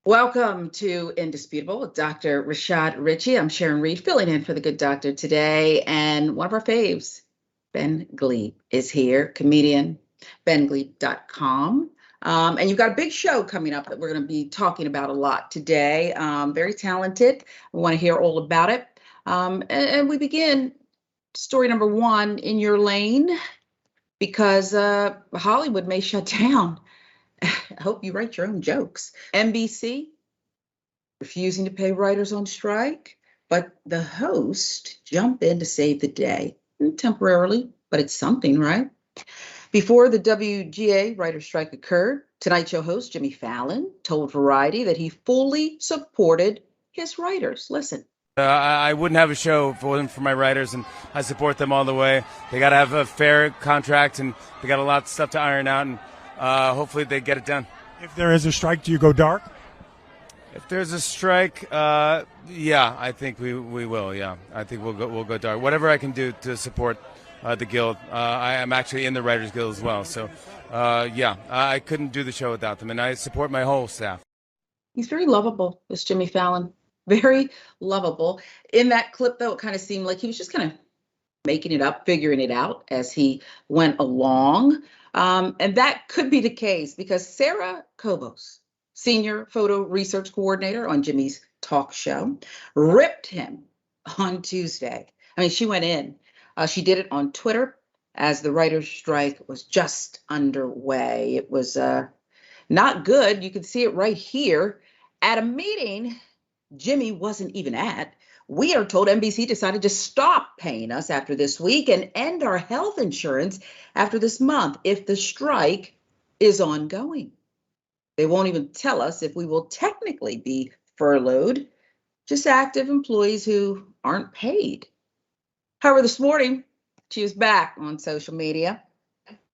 Welcome to Indisputable with Dr. Rashad Ritchie. I'm Sharon Reed, filling in for the good doctor today. And one of our faves, Ben Gleib, is here, comedian, bengleib.com. And you've got a big show coming up that we're going to be talking about a lot today. Very talented. We want to hear all about it. And we begin story number one in your lane because Hollywood may shut down. I hope you write your own jokes. NBC refusing to pay writers on strike, but the host jumped in to save the day temporarily, but it's something, right? Before the WGA writer strike occurred, Tonight Show host Jimmy Fallon told Variety that he fully supported his writers. Listen. I wouldn't have a show if it wasn't for my writers, and I support them all the way. They got to have a fair contract, and they got a lot of stuff to iron out, and hopefully they get it done. If there is a strike, do you go dark? If there's a strike, yeah, I think we will. Yeah, I think we'll go dark. Whatever I can do to support the guild. I am actually in the Writers Guild as well, so yeah, I couldn't do the show without them, and I support my whole staff. He's very lovable, this Jimmy Fallon. Very lovable. In that clip, though, it kind of seemed like he was just kind of making it up, figuring it out as he went along. And that could be the case because Sarah Kobos, senior photo research coordinator on Jimmy's talk show, ripped him on Tuesday. I mean, she went in. She did it on Twitter as the writer's strike was just underway. It was not good. You can see it right here at a meeting Jimmy wasn't even at. We are told NBC decided to stop paying us after this week and end our health insurance after this month if the strike is ongoing. They won't even tell us if we will technically be furloughed, just active employees who aren't paid. However, this morning, she was back on social media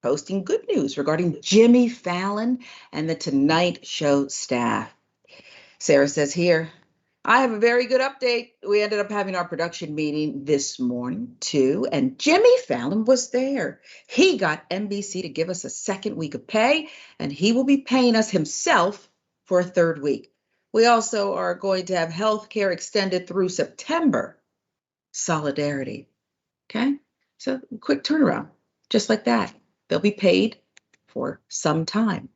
posting good news regarding Jimmy Fallon and the Tonight Show staff. Sarah says here, I have a very good update. We ended up having our production meeting this morning, too, and Jimmy Fallon was there. He got NBC to give us a second week of pay, and he will be paying us himself for a third week. We also are going to have health care extended through September. Solidarity. Okay? So, quick turnaround. Just like that. They'll be paid for some time.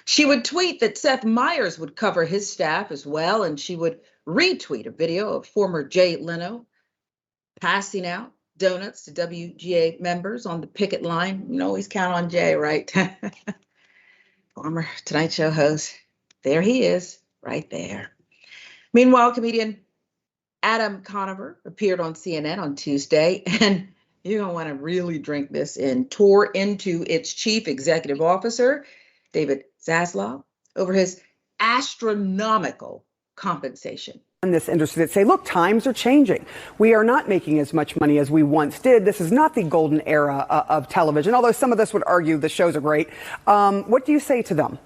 She would tweet that Seth Meyers would cover his staff as well, and she would retweet a video of former Jay Leno passing out donuts to WGA members on the picket line. You can always count on Jay, right? Former Tonight Show host. There he is, right there. Meanwhile, comedian Adam Conover appeared on CNN on Tuesday, and you're going to want to really drink this in. Tore into its chief executive officer, David Zaslav, over his astronomical compensation. In this industry that say, look, times are changing. We are not making as much money as we once did. This is not the golden era of television, although some of us would argue the shows are great. What do you say to them?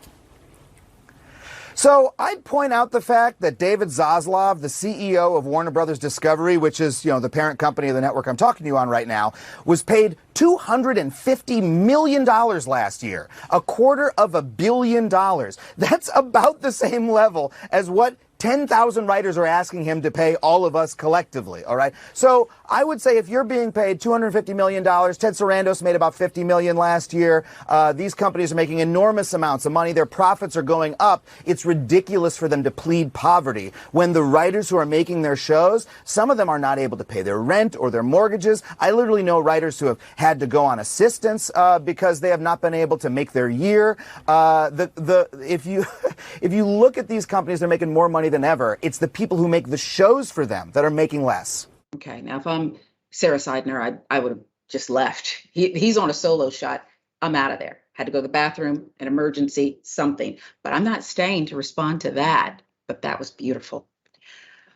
So I'd point out the fact that David Zaslav, the CEO of Warner Brothers Discovery, which is, the parent company of the network I'm talking to you on right now, was paid $250 million last year, $250 million. That's about the same level as what 10,000 writers are asking him to pay all of us collectively, all right? So I would say if you're being paid $250 million, Ted Sarandos made about $50 million last year. These companies are making enormous amounts of money. Their profits are going up. It's ridiculous for them to plead poverty when the writers who are making their shows, some of them are not able to pay their rent or their mortgages. I literally know writers who have had to go on assistance because they have not been able to make their year. If you look at these companies, they're making more money than ever. It's the people who make the shows for them that are making less. Okay, now if I'm Sarah Seidner, I would have just left. He's on a solo shot. I'm out of there. Had to go to the bathroom, an emergency, something. But I'm not staying to respond to that. But that was beautiful.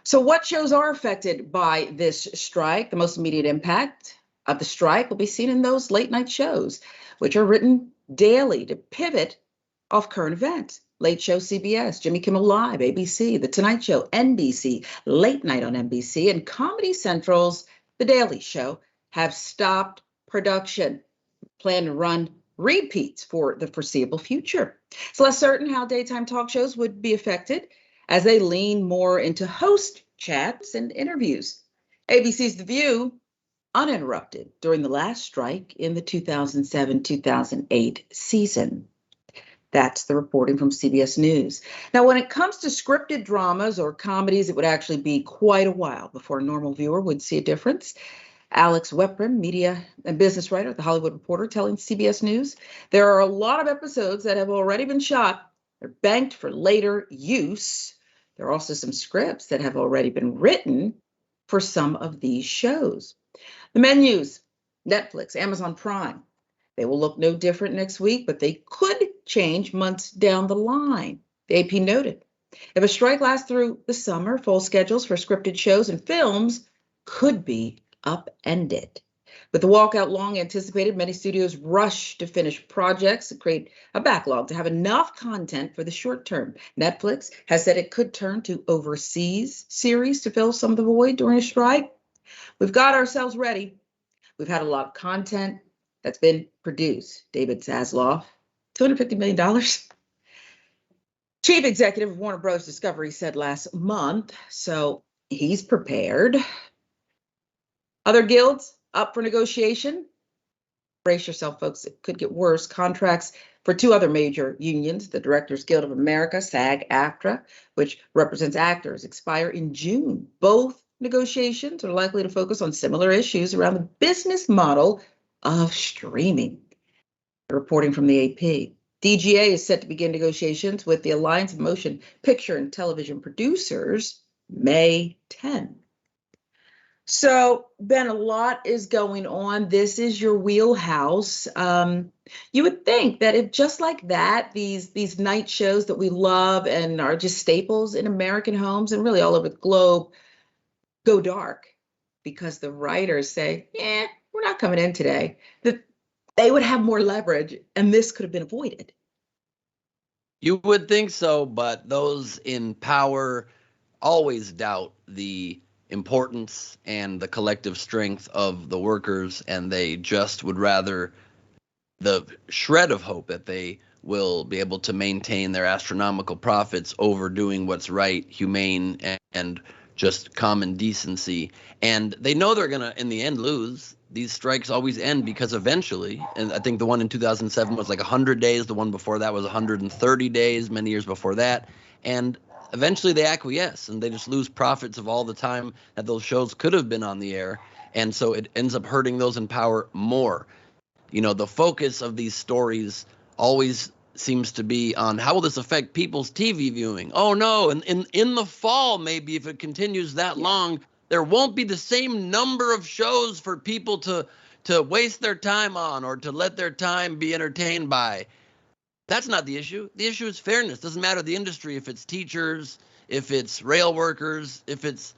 So what shows are affected by this strike? The most immediate impact of the strike will be seen in those late night shows, which are written daily to pivot off current events. Late Show CBS, Jimmy Kimmel Live, ABC, The Tonight Show, NBC, Late Night on NBC, and Comedy Central's The Daily Show have stopped production. Plan to run repeats for the foreseeable future. It's less certain how daytime talk shows would be affected as they lean more into host chats and interviews. ABC's The View uninterrupted during the last strike in the 2007-2008 season. That's the reporting from CBS News. Now, when it comes to scripted dramas or comedies, it would actually be quite a while before a normal viewer would see a difference. Alex Weprin, media and business writer at The Hollywood Reporter, telling CBS News, there are a lot of episodes that have already been shot. They're banked for later use. There are also some scripts that have already been written for some of these shows. The menus, Netflix, Amazon Prime, they will look no different next week, but they could change months down the line. The AP noted, if a strike lasts through the summer, full schedules for scripted shows and films could be upended. With the walkout long anticipated, many studios rush to finish projects and create a backlog to have enough content for the short term. Netflix has said it could turn to overseas series to fill some of the void during a strike. We've got ourselves ready. We've had a lot of content that's been produced. David Zaslav, $250 million. Chief executive of Warner Bros. Discovery said last month, so he's prepared. Other guilds up for negotiation. Brace yourself, folks. It could get worse. Contracts for two other major unions, the Directors Guild of America, SAG-AFTRA, which represents actors, expire in June. Both negotiations are likely to focus on similar issues around the business model of streaming. Reporting from the AP. WGA is set to begin negotiations with the Alliance of Motion Picture and Television Producers May 10. So, Ben, a lot is going on. This is your wheelhouse. You would think that if just like that, these night shows that we love and are just staples in American homes and really all over the globe go dark because the writers say, yeah, we're not coming in today, that they would have more leverage and this could have been avoided. You would think so, but those in power always doubt the importance and the collective strength of the workers, and they just would rather the shred of hope that they will be able to maintain their astronomical profits over doing what's right, humane, and just common decency. And they know they're going to, in the end, lose. These strikes always end because eventually, and I think the one in 2007 was like 100 days. The one before that was 130 days, many years before that. And eventually they acquiesce and they just lose profits of all the time that those shows could have been on the air. And so it ends up hurting those in power more. You know, the focus of these stories always seems to be on how will this affect people's TV viewing? Oh, no. And in the fall, maybe if it continues that long, there won't be the same number of shows for people to waste their time on or to let their time be entertained by. That's not the issue. The issue is fairness. Doesn't matter the industry, if it's teachers, if it's rail workers, if it's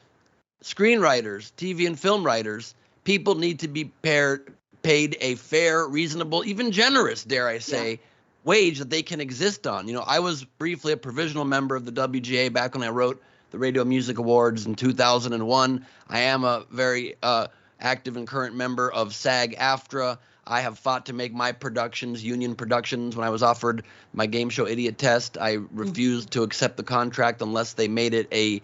screenwriters, TV and film writers. People need to be paid a fair, reasonable, even generous, dare I say, wage that they can exist on. You know, I was briefly a provisional member of the WGA back when I wrote the Radio Music Awards in 2001. I am a very active and current member of SAG-AFTRA. I have fought to make my productions union productions. When I was offered my game show Idiot Test, I refused to accept the contract unless they made it a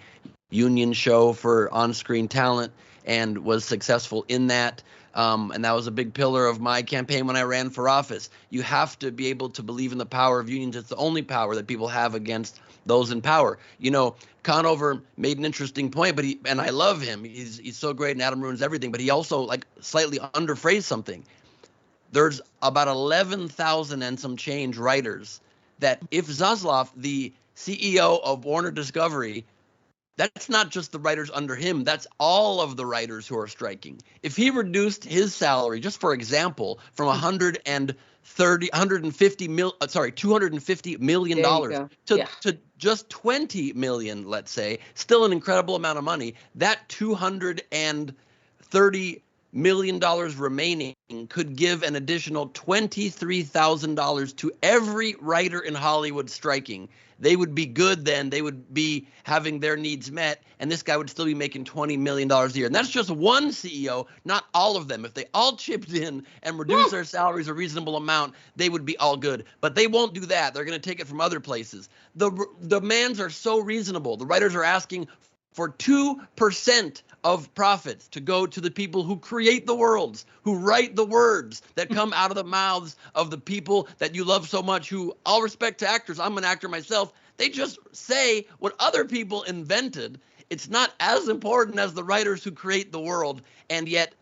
union show for on-screen talent, and was successful in that. And that was a big pillar of my campaign when I ran for office. You have to be able to believe in the power of unions. It's the only power that people have against those in power. You know, Conover made an interesting point, and I love him. He's so great, and Adam ruins everything. But he also slightly underphrased something. There's about 11,000 and some change writers that if Zaslav, the CEO of Warner Discovery, that's not just the writers under him, that's all of the writers who are striking. If he reduced his salary, just for example, from $250 million to just 20 million, let's say, still an incredible amount of money. That $230 million remaining could give an additional $23,000 to every writer in Hollywood striking. they would be good then. They would be having their needs met, and this guy would still be making $20 million a year. And that's just one CEO, not all of them. If they all chipped in and reduced their salaries a reasonable amount, they would be all good. But they won't do that. They're going to take it from other places. The demands are so reasonable. The writers are asking for 2% of profits to go to the people who create the worlds, who write the words that come out of the mouths of the people that you love so much, who, all respect to actors, I'm an actor myself, they just say what other people invented. It's not as important as the writers who create the world, and yet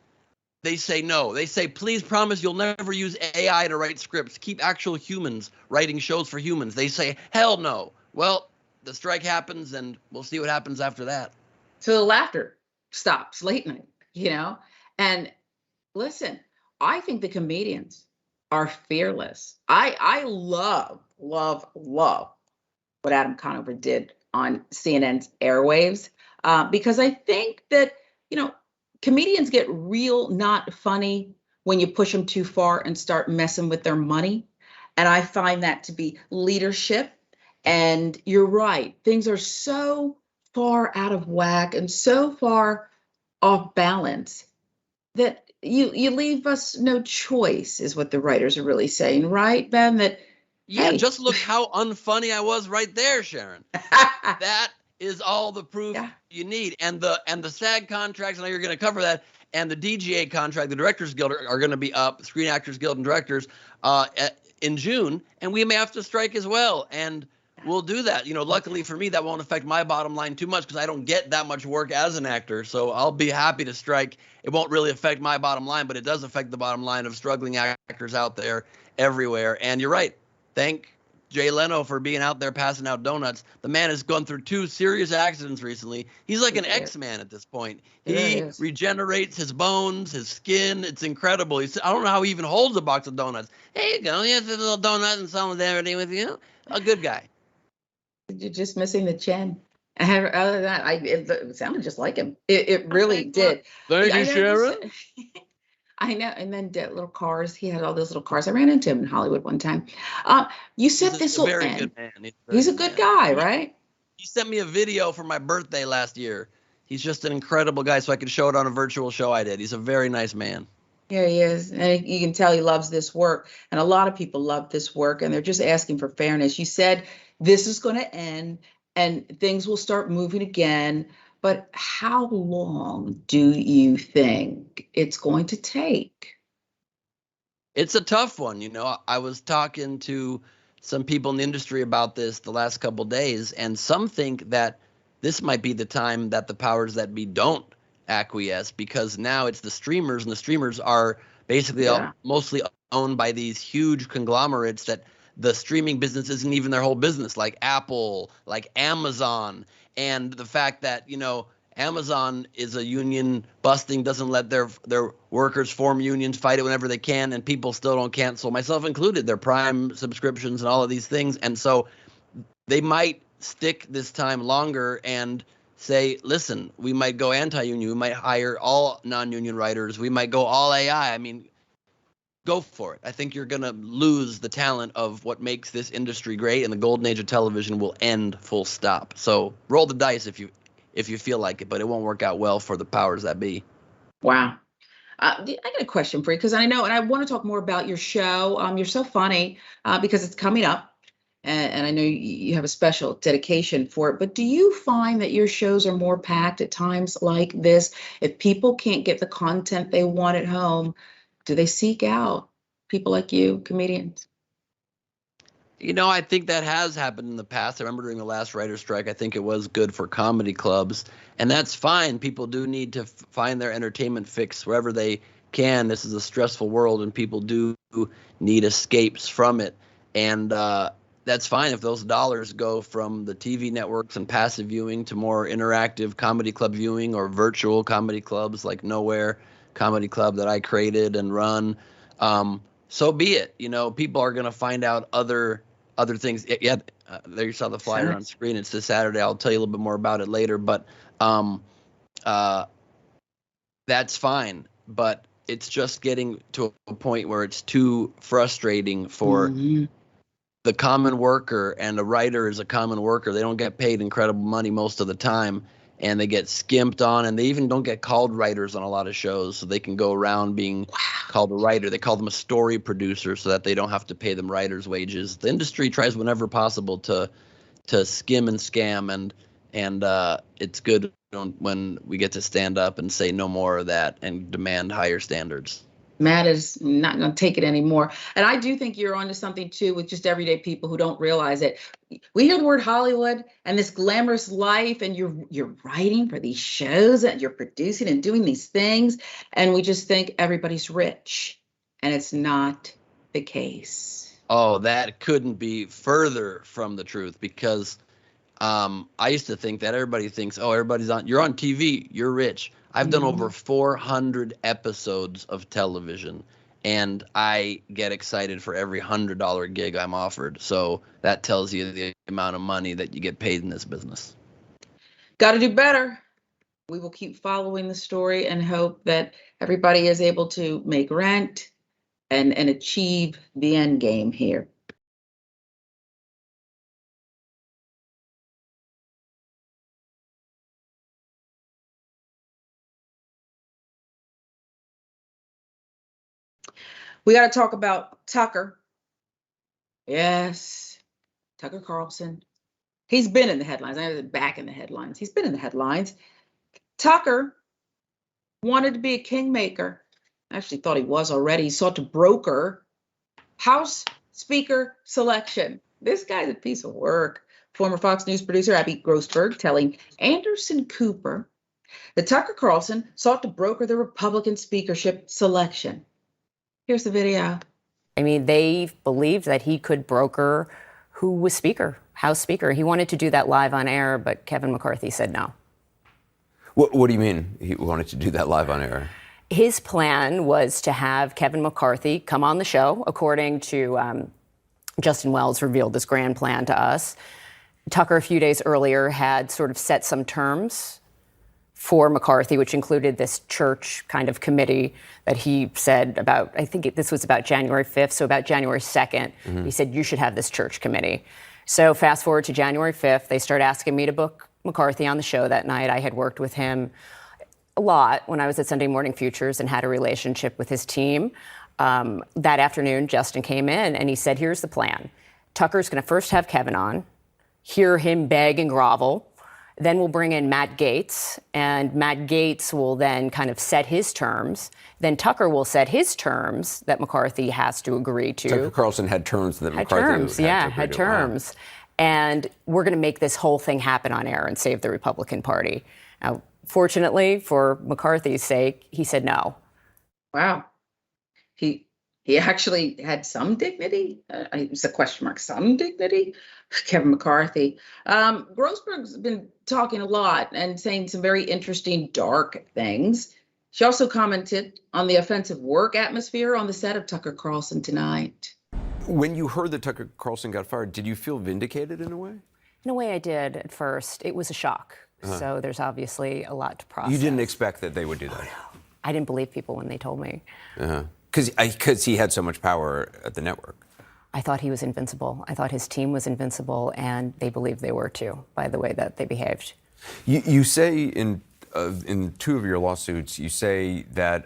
they say no. They say, please promise you'll never use AI to write scripts. Keep actual humans writing shows for humans. They say, hell no. Well, the strike happens, and we'll see what happens after that. So the laughter stops late night, and listen, I think the comedians are fearless. I love what Adam Conover did on CNN's airwaves, because I think that, comedians get real not funny when you push them too far and start messing with their money. And I find that to be leadership. And you're right, things are so far out of whack and so far off balance that you leave us no choice, is what the writers are really saying, right, Ben? That yeah, hey. Just look how unfunny I was right there, Sharon. That is all the proof you need. And the SAG contracts, I know you're going to cover that, and the DGA contract, the Directors Guild are going to be up, Screen Actors Guild and Directors, in June, and we may have to strike as well. And we'll do that. Luckily for me, that won't affect my bottom line too much because I don't get that much work as an actor. So I'll be happy to strike. It won't really affect my bottom line, but it does affect the bottom line of struggling actors out there everywhere. And you're right. Thank Jay Leno for being out there passing out donuts. The man has gone through 2 serious accidents recently. He's like an X-Man at this point. He regenerates his bones, his skin. It's incredible. I don't know how he even holds a box of donuts. Hey, you go. Here's a little donut and someone's everything with you. A good guy. You're just missing the chin. Other than that, it sounded just like him. It really did. Thank you, Sharon. I know. And then little cars. He had all those little cars. I ran into him in Hollywood one time. You said this will end. Good man. He's a good guy, right? He sent me a video for my birthday last year. He's just an incredible guy, so I could show it on a virtual show I did. He's a very nice man. Yeah, he is. And you can tell he loves this work. And a lot of people love this work, and they're just asking for fairness. You said this is going to end and things will start moving again. But how long do you think it's going to take? It's a tough one. I was talking to some people in the industry about this the last couple of days, and some think that this might be the time that the powers that be don't acquiesce, because now it's the streamers, and the streamers are basically mostly owned by these huge conglomerates that the streaming business isn't even their whole business, like Apple, like Amazon. And the fact that, Amazon is a union busting, doesn't let their workers form unions, fight it whenever they can, and people still don't cancel, myself included, their Prime subscriptions and all of these things. And so they might stick this time longer and say, listen, we might go anti-union, we might hire all non-union writers, we might go all AI. I mean, go for it. I think you're going to lose the talent of what makes this industry great, and the golden age of television will end, full stop. So roll the dice if you feel like it, but it won't work out well for the powers that be. Wow. I got a question for you, because I know, and I want to talk more about your show. You're so funny because it's coming up, and I know you have a special dedication for it. But do you find that your shows are more packed at times like this? If people can't get the content they want at home, do they seek out people like you, comedians? I think that has happened in the past. I remember during the last writer's strike, I think it was good for comedy clubs, and that's fine. People do need to find their entertainment fix wherever they can. This is a stressful world, and people do need escapes from it. And that's fine if those dollars go from the TV networks and passive viewing to more interactive comedy club viewing, or virtual comedy clubs like Nowhere Comedy Club that I created and run. So be it. People are going to find out other things. Yeah, there you saw the flyer on screen. It's this Saturday. I'll tell you a little bit more about it later. But that's fine. But it's just getting to a point where it's too frustrating for the common worker, and a writer is a common worker. They don't get paid incredible money most of the time, and they get skimped on, and they even don't get called writers on a lot of shows, so they can go around being called a writer. They call them a story producer so that they don't have to pay them writers' wages. The industry tries whenever possible to skim and scam, and it's good when we get to stand up and say no more of that and demand higher standards. Matt is not going to take it anymore. And I do think you're onto something, too, with just everyday people who don't realize it. We hear the word Hollywood and this glamorous life, and you're writing for these shows and you're producing and doing these things. And we just think everybody's rich. And it's not the case. Oh, that couldn't be further from the truth, because I used to think that everybody thinks, oh, you're on TV, you're rich. I've done over 400 episodes of television, and I get excited for every $100 gig I'm offered. So that tells you the amount of money that you get paid in this business. Got to do better. We will keep following the story and hope that everybody is able to make rent and achieve the end game here. We got to talk about Tucker. Yes, Tucker Carlson. He's been in the headlines. I know back in the headlines. He's been in the headlines. Tucker wanted to be a kingmaker. I actually thought he was already. He sought to broker House Speaker selection. This guy's a piece of work. Former Fox News producer Abby Grossberg telling Anderson Cooper that Tucker Carlson sought to broker the Republican speakership selection. Here's the video. I mean, they believed that he could broker who was Speaker, House Speaker. He wanted to do that live on air, but Kevin McCarthy said no. What do you mean he wanted to do that live on air? His plan was to have Kevin McCarthy come on the show, according to Justin Wells revealed this grand plan to us. Tucker, a few days earlier, had sort of set some terms for McCarthy, which included this church kind of committee that he said about, I think this was about January 5th, so about January 2nd, he said, you should have this church committee. So fast forward to January 5th, they start asking me to book McCarthy on the show that night. I had worked with him a lot when I was at Sunday Morning Futures and had a relationship with his team. That afternoon, Justin came in and he said, here's the plan. Tucker's going to first have Kevin on, hear him beg and grovel. Then we'll bring in Matt Gaetz, and Matt Gaetz will then kind of set his terms. Then Tucker will set his terms that McCarthy has to agree to. Tucker Carlson had terms that McCarthy had terms. And we're going to make this whole thing happen on air and save the Republican Party. Now, fortunately, for McCarthy's sake, he said no. Wow. He actually had some dignity. It was a question mark, some dignity. Kevin McCarthy. Grossberg's been talking a lot and saying some very interesting, dark things. She also commented on the offensive work atmosphere on the set of Tucker Carlson tonight. When you heard that Tucker Carlson got fired, did you feel vindicated in a way? In a way I did at first. It was a shock. So there's obviously a lot to process. You didn't expect that they would do that? I didn't believe people when they told me. Because he had so much power at the network. I thought he was invincible. I thought his team was invincible, and they believed they were too, by the way that they behaved. You say in two of your lawsuits, you say that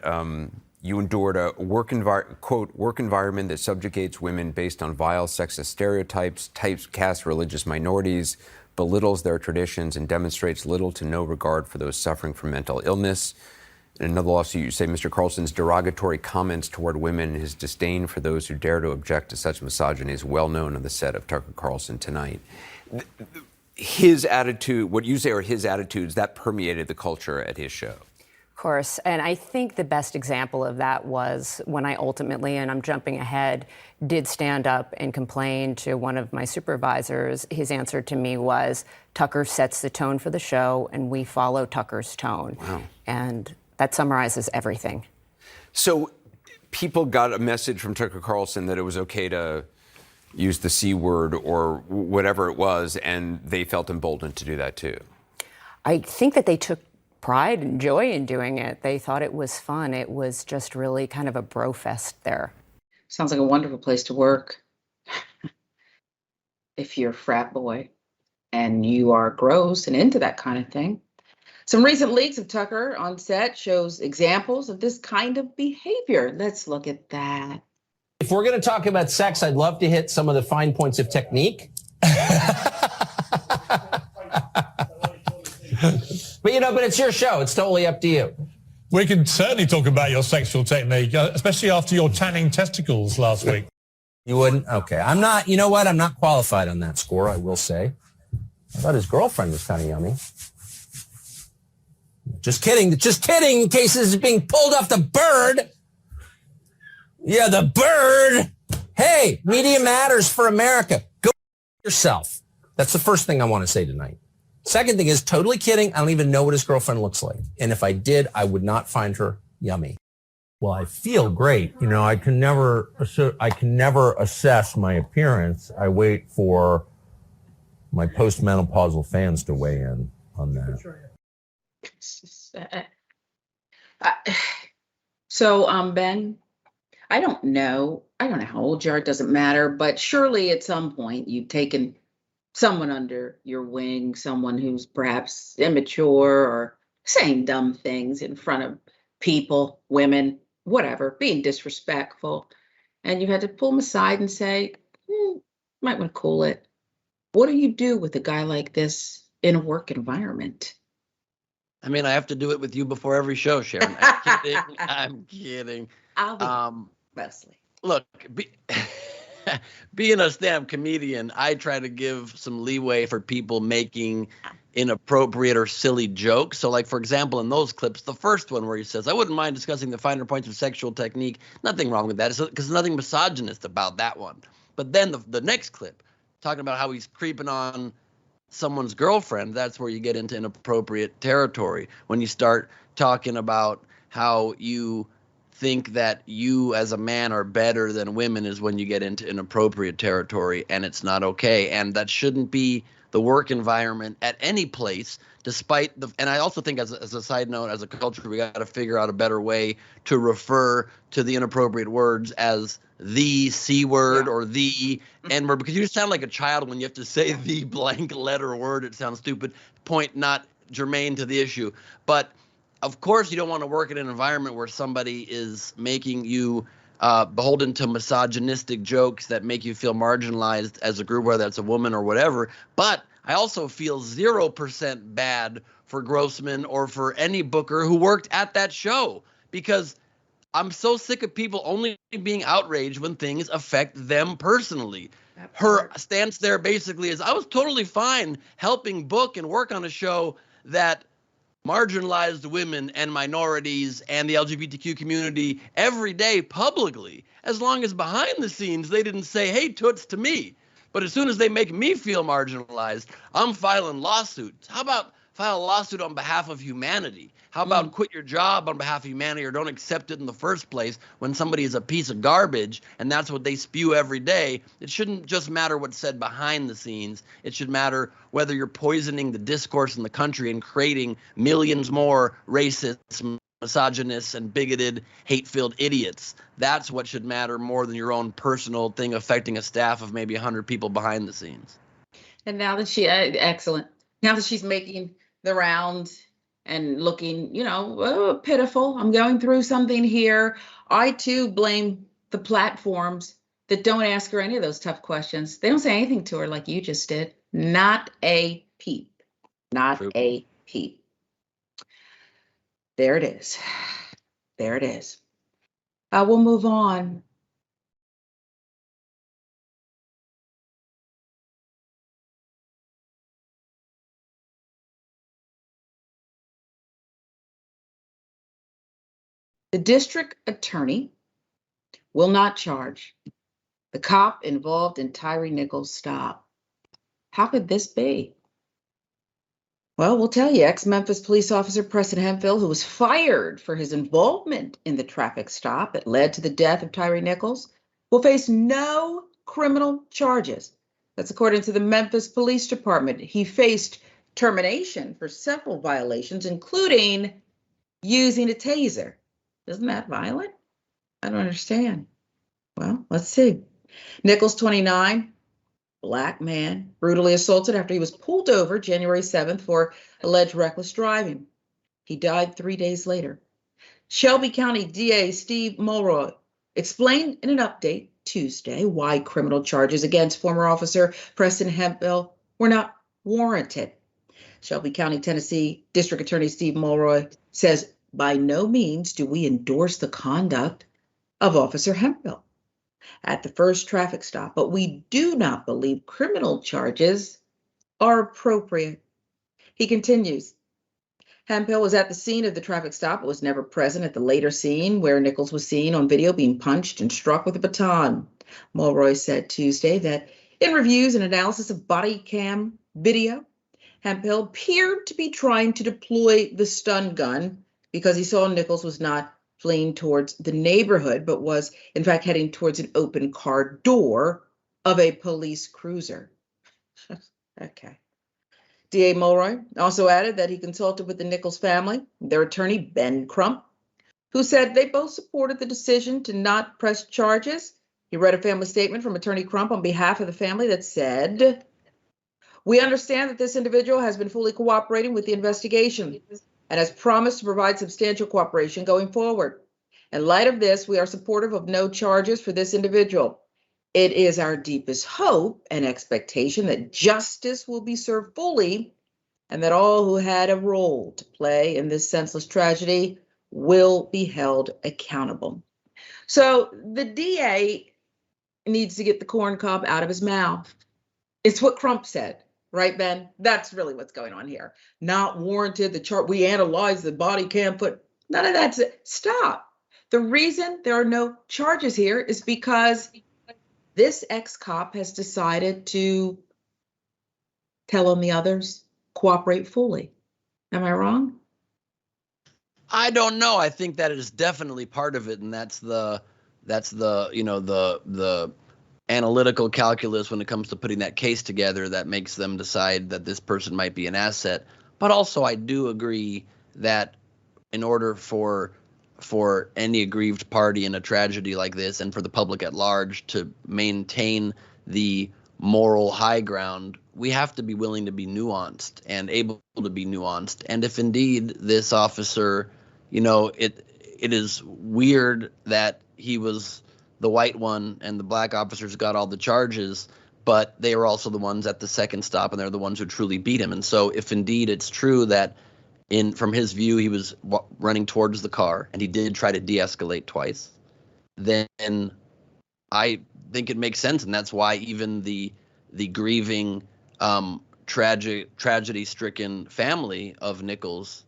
you endured a quote, work environment that subjugates women based on vile sexist stereotypes, typecasts religious minorities, belittles their traditions, and demonstrates little to no regard for those suffering from mental illness. In another lawsuit, you say Mr. Carlson's derogatory comments toward women, his disdain for those who dare to object to such misogyny is well known on the set of Tucker Carlson tonight. His attitude, what you say are his attitudes, that permeated the culture at his show. Of course, and I think the best example of that was when I ultimately, and I'm jumping ahead, did stand up and complain to one of my supervisors. His answer to me was, Tucker sets the tone for the show, and we follow Tucker's tone. Wow. And that summarizes everything. So people got a message from Tucker Carlson that it was okay to use the C word or whatever it was, and they felt emboldened to do that too. I think that they took pride and joy in doing it. They thought it was fun. It was just really kind of a bro fest there. Sounds like a wonderful place to work. if you're a frat boy and you are gross and into that kind of thing. Some recent leaks of Tucker on set shows examples of this kind of behavior. Let's look at that. If we're going to talk about sex, I'd love to hit some of the fine points of technique. But but it's your show. It's totally up to you. We can certainly talk about your sexual technique, especially after your tanning testicles last week. You wouldn't? Okay. I'm not, you know what? I'm not qualified on that score, I will say. I thought his girlfriend was kind of yummy. Just kidding. Just kidding, in case this is being pulled off the bird. Yeah, the bird. Hey, media matters for America. Go yourself. That's the first thing I want to say tonight. Second thing is, totally kidding. I don't even know what his girlfriend looks like. And if I did, I would not find her yummy. Well, I feel great. I can never assess my appearance. I wait for my postmenopausal fans to weigh in on that. So, Ben, I don't know how old you are, it doesn't matter, but surely at some point you've taken someone under your wing, someone who's perhaps immature or saying dumb things in front of people, women, whatever, being disrespectful. And you had to pull them aside and say, might want to cool it. What do you do with a guy like this in a work environment? I mean, I have to do it with you before every show, Sharon. I'm kidding. I'm kidding. I'll be mostly. Look, being a stand-up comedian, I try to give some leeway for people making inappropriate or silly jokes. So, like, for example, in those clips, the first one where he says, I wouldn't mind discussing the finer points of sexual technique. Nothing wrong with that, because there's nothing misogynist about that one. But then the next clip, talking about how he's creeping on someone's girlfriend, that's where you get into inappropriate territory. When you start talking about how you think that you as a man are better than women is when you get into inappropriate territory, and it's not okay. And that shouldn't be the work environment at any place, despite and I also think as a side note, as a culture, we got to figure out a better way to refer to the inappropriate words as the C word or the N word, because you just sound like a child when you have to say the blank letter word. It sounds stupid. Point not germane to the issue. But of course, you don't want to work in an environment where somebody is making you beholden to misogynistic jokes that make you feel marginalized as a group, whether that's a woman or whatever. But I also feel 0% bad for Grossman or for any booker who worked at that show, because I'm so sick of people only being outraged when things affect them personally. Her stance there basically is, I was totally fine helping book and work on a show that marginalized women and minorities and the LGBTQ community every day publicly, as long as behind the scenes they didn't say, hey, toots to me. But as soon as they make me feel marginalized, I'm filing lawsuits. How about file a lawsuit on behalf of humanity? How about quit your job on behalf of humanity, or don't accept it in the first place when somebody is a piece of garbage and that's what they spew every day? It shouldn't just matter what's said behind the scenes. It should matter whether you're poisoning the discourse in the country and creating millions more racists, misogynists, and bigoted, hate-filled idiots. That's what should matter more than your own personal thing affecting a staff of maybe 100 people behind the scenes. And now that excellent. Now that she's making the rounds and looking, pitiful, I'm going through something here, I too blame the platforms that don't ask her any of those tough questions. They don't say anything to her like you just did. Not a peep. Not True. A peep. There it is. There it is. We'll move on. The district attorney will not charge the cop involved in Tyre Nichols' stop. How could this be? Well, we'll tell you, ex-Memphis police officer Preston Hemphill, who was fired for his involvement in the traffic stop that led to the death of Tyre Nichols, will face no criminal charges. That's according to the Memphis Police Department. He faced termination for several violations, including using a taser. Isn't that violent? I don't understand. Well, let's see. Nichols, 29, black man, brutally assaulted after he was pulled over January 7th for alleged reckless driving. He died 3 days later. Shelby County DA Steve Mulroy explained in an update Tuesday why criminal charges against former officer Preston Hemphill were not warranted. Shelby County, Tennessee District Attorney Steve Mulroy says, by no means do we endorse the conduct of Officer Hemphill at the first traffic stop, but we do not believe criminal charges are appropriate. He continues, Hemphill was at the scene of the traffic stop, but was never present at the later scene where Nichols was seen on video being punched and struck with a baton. Mulroy said Tuesday that in reviews and analysis of body cam video, Hemphill appeared to be trying to deploy the stun gun because he saw Nichols was not fleeing towards the neighborhood, but was in fact heading towards an open car door of a police cruiser. Okay. DA Mulroy also added that he consulted with the Nichols family, their attorney, Ben Crump, who said they both supported the decision to not press charges. He read a family statement from Attorney Crump on behalf of the family that said, we understand that this individual has been fully cooperating with the investigation and has promised to provide substantial cooperation going forward. In light of this, we are supportive of no charges for this individual. It is our deepest hope and expectation that justice will be served fully and that all who had a role to play in this senseless tragedy will be held accountable. So the DA needs to get the corn cob out of his mouth. It's what Crump said, right, Ben? That's really what's going on here. Not warranted. The chart, we analyzed the body cam foot. None of that's it. Stop. The reason there are no charges here is because this ex-cop has decided to tell on the others, cooperate fully. Am I wrong? I don't know. I think that is definitely part of it, and that's the analytical calculus when it comes to putting that case together that makes them decide that this person might be an asset. But also, I do agree that in order for any aggrieved party in a tragedy like this and for the public at large to maintain the moral high ground, we have to be willing to be nuanced and able to be nuanced. And if indeed this officer, it is weird that he was the white one and the black officers got all the charges, but they were also the ones at the second stop and they're the ones who truly beat him. And so if indeed it's true that from his view, he was running towards the car and he did try to de-escalate twice, then I think it makes sense. And that's why even the grieving, tragedy-stricken family of Nichols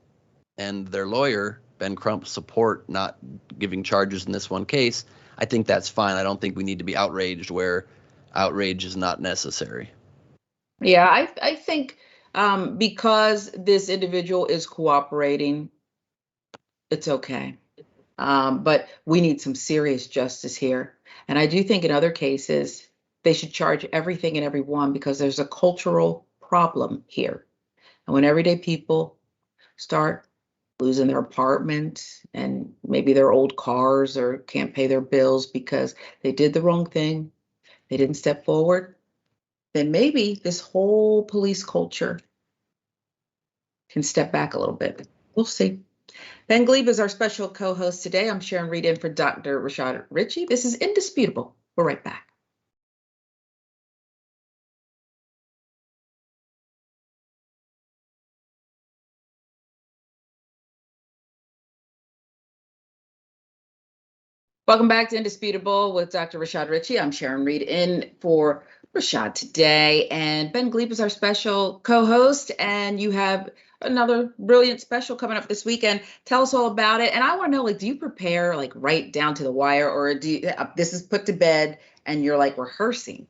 and their lawyer, Ben Crump, support not giving charges in this one case. I think that's fine. I don't think we need to be outraged where outrage is not necessary. Yeah, I think because this individual is cooperating, it's okay. But we need some serious justice here. And I do think in other cases, they should charge everything and everyone because there's a cultural problem here. And when everyday people start losing their apartment and maybe their old cars or can't pay their bills because they did the wrong thing, they didn't step forward, then maybe this whole police culture can step back a little bit. We'll see. Ben Gleib is our special co-host today. I'm Sharon Reed in for Dr. Rashad Ritchie. This is Indisputable. We're right back. Welcome back to Indisputable with Dr. Rashad Ritchie. I'm Sharon Reed in for Rashad today, and Ben Gleib is our special co-host, and you have another brilliant special coming up this weekend. Tell us all about it. And I want to know, do you prepare right down to the wire, or do you, this is put to bed and you're rehearsing?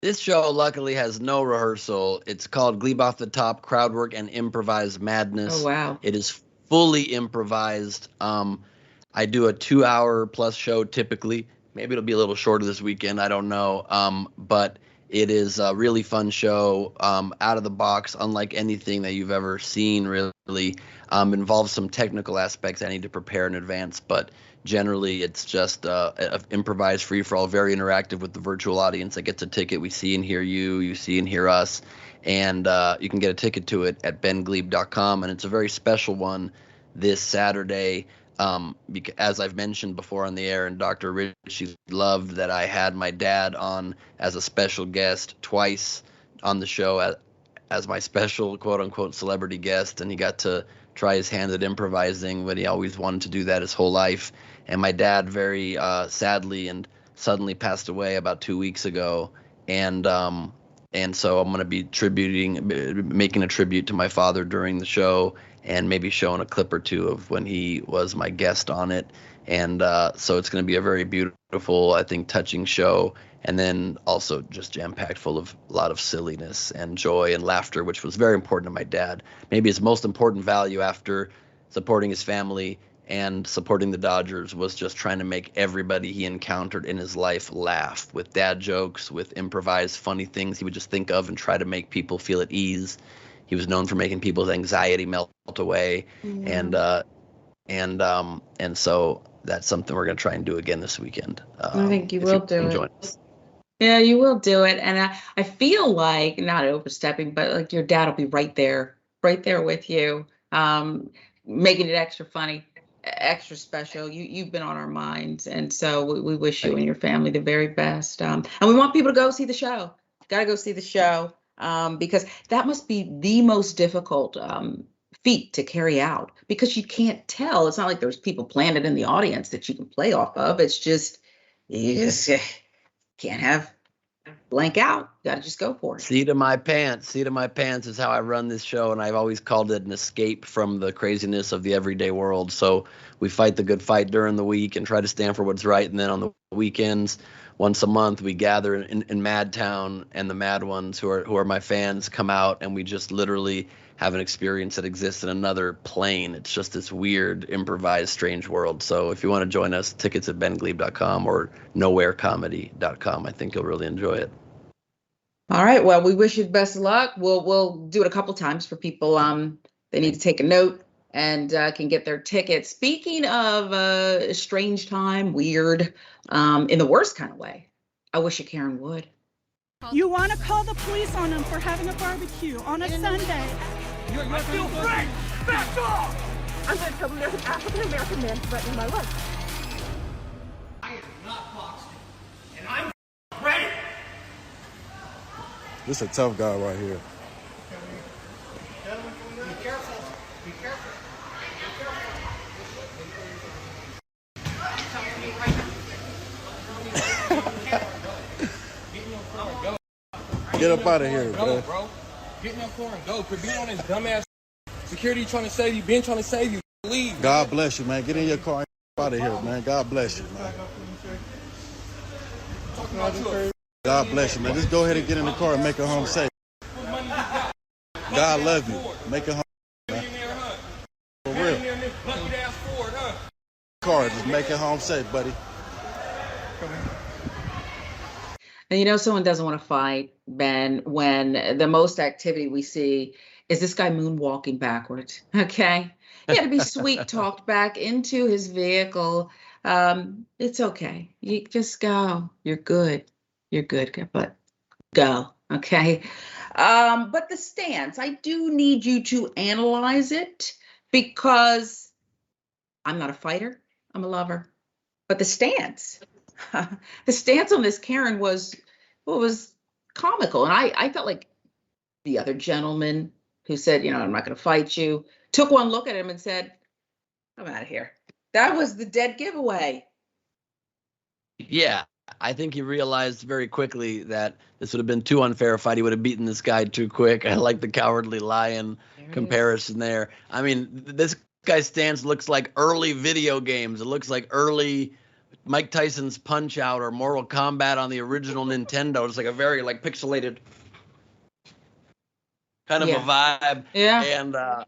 This show luckily has no rehearsal. It's called Gleib Off the Top, Crowd Work and Improvised Madness. Oh, wow. It is fully improvised. I do a 2-hour plus show typically. Maybe it'll be a little shorter this weekend. I don't know. But it is a really fun show, out of the box, unlike anything that you've ever seen, really. involves some technical aspects I need to prepare in advance, but generally it's just a improvised free-for-all, very interactive with the virtual audience that gets a ticket. We see and hear you, you see and hear us, and you can get a ticket to it at bengleib.com, and it's a very special one this Saturday. Because, as I've mentioned before on the air, and Dr. Ritchie loved that I had my dad on as a special guest twice on the show as my special quote-unquote celebrity guest, and he got to try his hand at improvising, but he always wanted to do that his whole life. And my dad very sadly and suddenly passed away about 2 weeks ago, and so I'm going to be making a tribute to my father during the show, and maybe showing a clip or two of when he was my guest on it. And so it's going to be a very beautiful, I think, touching show, and then also just jam-packed full of a lot of silliness and joy and laughter, which was very important to my dad. Maybe his most important value after supporting his family and supporting the Dodgers was just trying to make everybody he encountered in his life laugh with dad jokes, with improvised funny things he would just think of and try to make people feel at ease. He was known for making people's anxiety melt away. Mm-hmm. And so that's something we're going to try and do again this weekend. I think you will do it. Yeah, you will do it. And I feel like, not overstepping, but like your dad will be right there with you, making it extra funny, extra special. You've been on our minds. And so we wish you and your family the very best. And we want people to go see the show. Got to go see the show, because that must be the most difficult feat to carry out, because you can't tell. It's not like there's people planted in the audience that you can play off of. It's just, you just can't have blank out. You got to just go for it. Seat of my pants is how I run this show, and I've always called it an escape from the craziness of the everyday world. So we fight the good fight during the week and try to stand for what's right, and then on the weekends, once a month, we gather in Madtown, and the Mad Ones, who are my fans, come out, and we just literally have an experience that exists in another plane. It's just this weird, improvised, strange world. So if you want to join us, tickets at bengleib.com or nowherecomedy.com. I think you'll really enjoy it. All right. Well, we wish you the best of luck. We'll do it a couple times for people. They need to take a note and can get their tickets. Speaking of a strange time, weird, in the worst kind of way, I wish you Karen would. You want to call the police on them for having a barbecue on a Sunday. I feel free! Back off! I'm going to tell them there's an African-American man threatening my life. I am not boxing, and I'm ready! This is a tough guy right here. Be careful. Be careful. Get up out of here, bro. Get in your car and go. Quit being on this dumbass security trying to save you. Been trying to save you. Leave. God bless you, man. Get in your car and get out of here, man. God bless you, man. God bless you, man. Just go ahead and get in the car and make it home safe. God love you. Make it home, man. For real. Car, just make it home safe, buddy. And you know, someone doesn't want to fight, Ben, when the most activity we see is this guy moonwalking backwards. Okay. He had to be sweet talked back into his vehicle. It's okay. You just go. You're good. You're good, but go. Okay. But the stance, I do need you to analyze it, because I'm not a fighter. I'm a lover. But the stance on this Karen was comical. And I felt like the other gentleman who said, I'm not going to fight you, took one look at him and said, I'm out of here. That was the dead giveaway. Yeah, I think he realized very quickly that this would have been too unfair a fight. He would have beaten this guy too quick. I like the Cowardly Lion comparison there. I mean, this guy's stance looks like early video games. It looks like early Mike Tyson's Punch-Out or Mortal Kombat on the original Nintendo. It's like a very pixelated kind of a vibe. Yeah.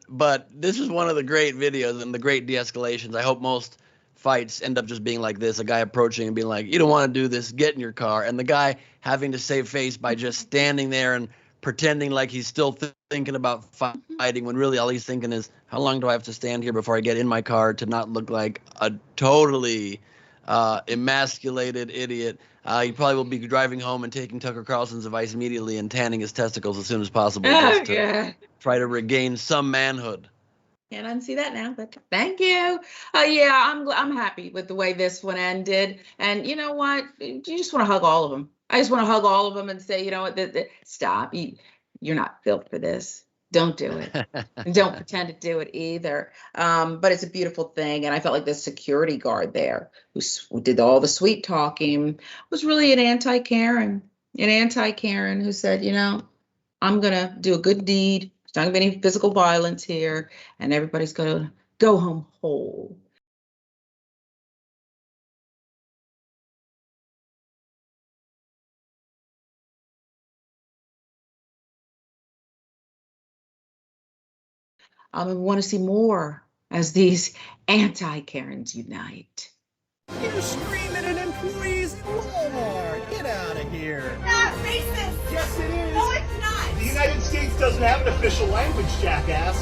But this is one of the great videos and the great de-escalations. I hope most fights end up just being like this, a guy approaching and being like, you don't want to do this, get in your car. And the guy having to save face by just standing there and pretending like he's still thinking about fighting when really all he's thinking is, how long do I have to stand here before I get in my car to not look like a totally emasculated idiot? He probably will be driving home and taking Tucker Carlson's advice immediately and tanning his testicles as soon as possible just to try to regain some manhood. Can't unsee that now, but thank you. Yeah, I'm happy with the way this one ended. And you know what? You just want to hug all of them. I just want to hug all of them and say, you know what? Stop. You're not built for this. Don't do it. And don't pretend to do it either. But it's a beautiful thing. And I felt like the security guard there who did all the sweet talking was really an anti-Karen who said, you know, I'm going to do a good deed. There's not going to be any physical violence here. And everybody's going to go home whole. I want to see more as these anti-Karens unite. You're screaming at employees at Walmart. Get out of here. Not racist. Yes, it is. No, it's not. The United States doesn't have an official language, jackass.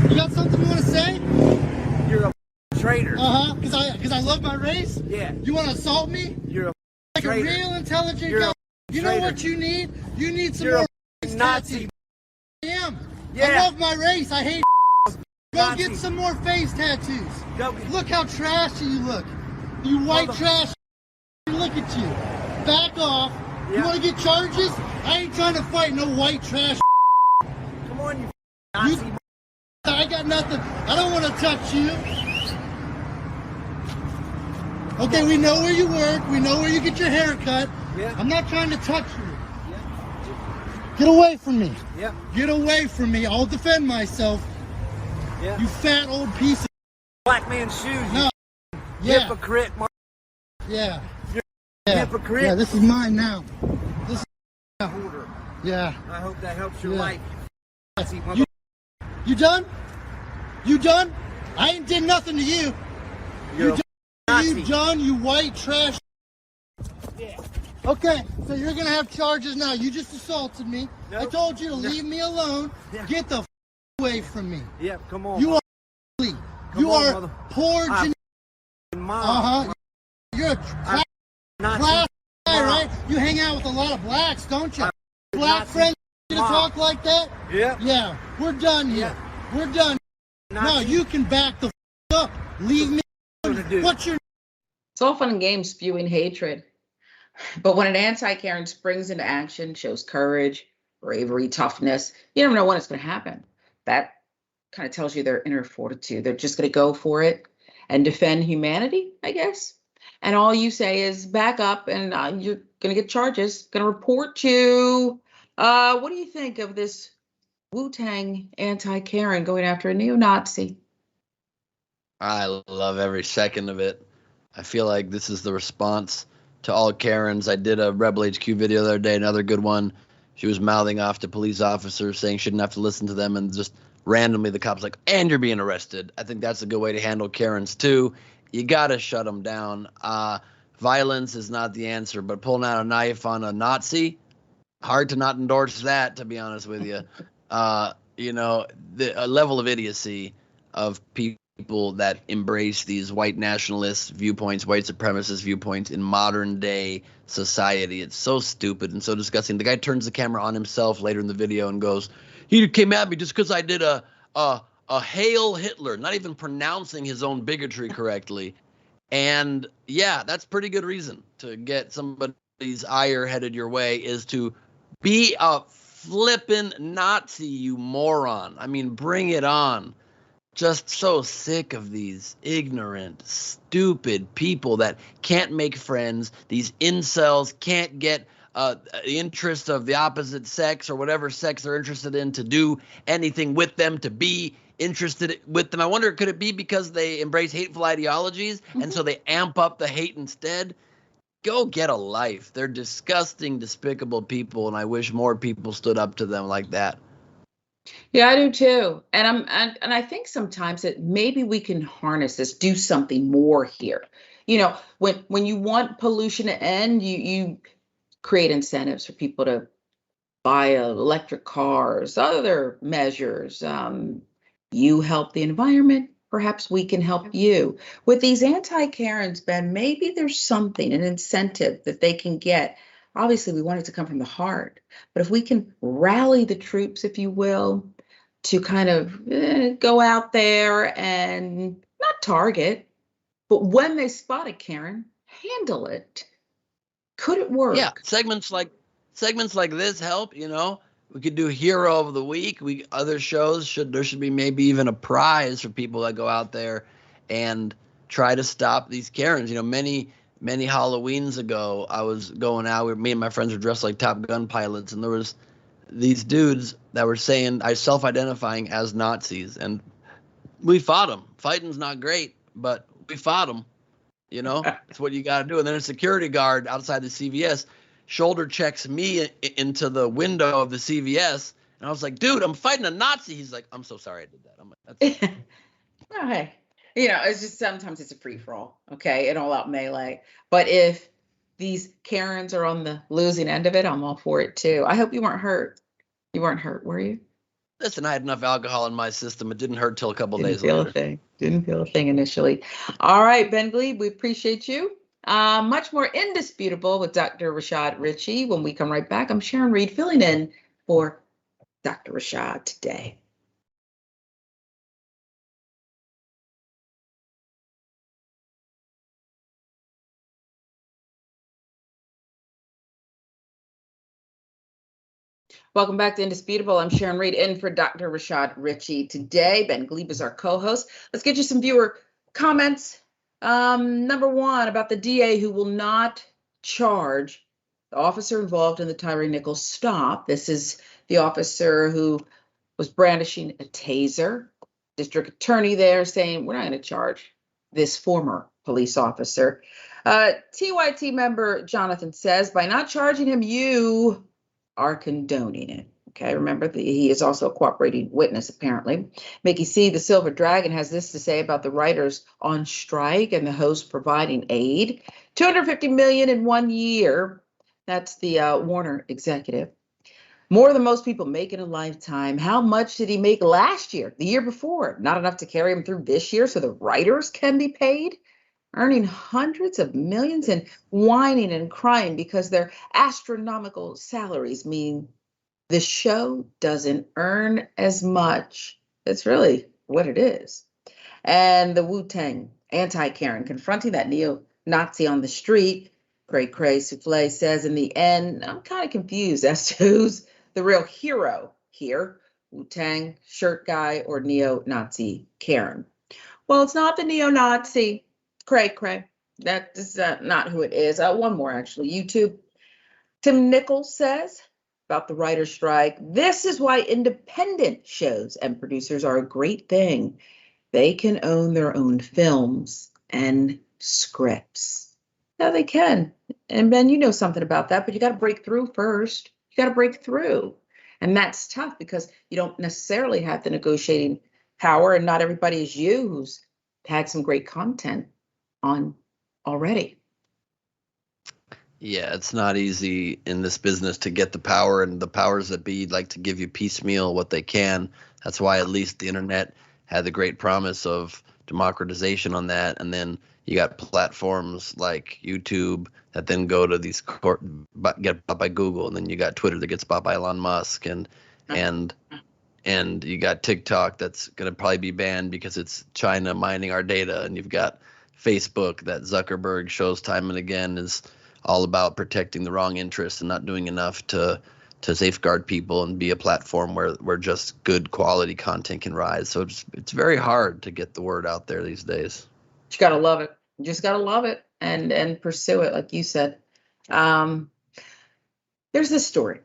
You got something you want to say? You're a traitor. Because I love my race? Yeah. You want to assault me? You're a like traitor. A real intelligent You're guy. a You know traitor. what you need? You need some You're more a Nazi. I am. Yeah. I love my race. I hate Go Nazi. get some more face tattoos. Go. Look how trashy you look. You white trash. Look at you. Back off. Yeah. You want to get charges? I ain't trying to fight no white trash. Come on, you Nazi. I got nothing. I don't want to touch you. Okay, we know where you work. We know where you get your hair cut. Yeah. I'm not trying to touch you. Get away from me. Yeah. Get away from me. I'll defend myself. Yeah. You fat old piece of Black man's shoes. No. You Yeah. hypocrite. Yeah. You're Yeah. hypocrite. Yeah, this is mine now. This is Holder. Yeah. I hope that helps your Yeah. life. Nazi You done? You done? I ain't did nothing to you. You're You Nazi. done, you white trash. Yeah. Okay, so you're gonna have charges now. You just assaulted me. Nope. I told you to No. leave me alone. Yeah. Get the away from me. Yeah, come on. You are Come you on, are mother. poor. I'm mom. Uh-huh. You're a Nazi. class guy, Mom. right? You hang out with a lot of blacks, don't you? I'm Black Nazi. friends gonna Mom. talk like that? Yeah. Yeah, we're done here. We're done. No, Nazi. you can back the up. Leave me. Do. What's your It's all fun and games spewing hatred. But when an anti-Karen springs into action, shows courage, bravery, toughness, you never know when it's going to happen. That kind of tells you their inner fortitude. They're just going to go for it and defend humanity, I guess. And all you say is back up and you're going to get charges, going to report you. What do you think of this Wu-Tang anti-Karen going after a neo-Nazi? I love every second of it. I feel like this is the response to all Karens. I did a Rebel HQ video the other day, another good one. She was mouthing off to police officers, saying she didn't have to listen to them, and just randomly the cop's like, and you're being arrested. I think that's a good way to handle Karens too. You got to shut them down. Violence is not the answer, but pulling out a knife on a Nazi, hard to not endorse that, to be honest with you. You know, a level of idiocy of people that embrace these white nationalist viewpoints, white supremacist viewpoints in modern day society. It's so stupid and so disgusting. The guy turns the camera on himself later in the video and goes, he came at me just because I did a Hail Hitler, not even pronouncing his own bigotry correctly. And yeah, that's pretty good reason to get somebody's ire headed your way, is to be a flippin' Nazi, you moron. I mean, bring it on. Just so sick of these ignorant, stupid people that can't make friends. These incels can't get the interest of the opposite sex or whatever sex they're interested in to do anything with them, to be interested with them. I wonder, could it be because they embrace hateful ideologies and so they amp up the hate instead? Go get a life. They're disgusting, despicable people, and I wish more people stood up to them like that. Yeah, I do too. And I think sometimes that maybe we can harness this, do something more here. You know, when you want pollution to end, you create incentives for people to buy electric cars, other measures. You help the environment, perhaps we can help you. With these anti-Karens, Ben, maybe there's something, an incentive that they can get. Obviously, we want it to come from the heart, but if we can rally the troops, if you will, to kind of go out there and not target, but when they spot a Karen, handle it. Could it work? Yeah, segments like this help. You know, we could do Hero of the Week. Other shows there should be maybe even a prize for people that go out there and try to stop these Karens. You know, many Halloweens ago, I was going out. Me and my friends were dressed like Top Gun pilots, and there was these dudes that were self-identifying as Nazis, and we fought them. Fighting's not great, but we fought them. You know, that's what you got to do. And then a security guard outside the CVS shoulder checks me into the window of the CVS. And I was like, dude, I'm fighting a Nazi. He's like, I'm so sorry I did that. I'm like, that's Oh, hey, you know, it's just sometimes it's a free for all, okay, an all out melee. But if these Karens are on the losing end of it, I'm all for it too. I hope you weren't hurt. You weren't hurt, were you? Listen, I had enough alcohol in my system. It didn't hurt till a couple days Feel later. a thing. Didn't feel a thing initially. All right, Ben Gleib, we appreciate you. Much more indisputable with Dr. Rashad Ritchie. When we come right back, I'm Sharon Reed filling in for Dr. Rashad today. Welcome back to Indisputable. I'm Sharon Reed in for Dr. Rashad Ritchie today. Ben Gleib is our co-host. Let's get you some viewer comments. Number one, about the DA who will not charge the officer involved in the Tyre Nichols stop. This is the officer who was brandishing a taser. District attorney there saying, we're not going to charge this former police officer. TYT member Jonathan says, by not charging him, you are condoning it. Okay, remember, he is also a cooperating witness, apparently. Mickey C., the Silver Dragon, has this to say about the writers on strike and the host providing aid. $250 million in 1 year. That's the Warner executive. More than most people make in a lifetime. How much did he make last year, the year before? Not enough to carry him through this year so the writers can be paid? Earning hundreds of millions and whining and crying because their astronomical salaries mean the show doesn't earn as much. That's really what it is. And the Wu-Tang anti-Karen confronting that neo-Nazi on the street. Cray Souffle says, in the end, I'm kind of confused as to who's the real hero here, Wu-Tang shirt guy or neo-Nazi Karen. Well, it's not the neo-Nazi. Cray. That is not who it is. One more, actually. YouTube. Tim Nichols says about the writer's strike, this is why independent shows and producers are a great thing. They can own their own films and scripts. Yeah, they can. And Ben, you know something about that, but you got to break through first. You got to break through. And that's tough because you don't necessarily have the negotiating power, and not everybody is you who's had some great content on already. Yeah, it's not easy in this business to get the power, and the powers that be like to give you piecemeal what they can. That's why at least the internet had the great promise of democratization on that. And then you got platforms like YouTube that then go to these get bought by Google, and then you got Twitter that gets bought by Elon Musk, and you got TikTok that's going to probably be banned because it's China mining our data, and you've got Facebook that Zuckerberg shows time and again is all about protecting the wrong interests and not doing enough to safeguard people and be a platform where just good quality content can rise. So it's very hard to get the word out there these days. You got to love it. You just got to love it and pursue it, like you said. There's this story.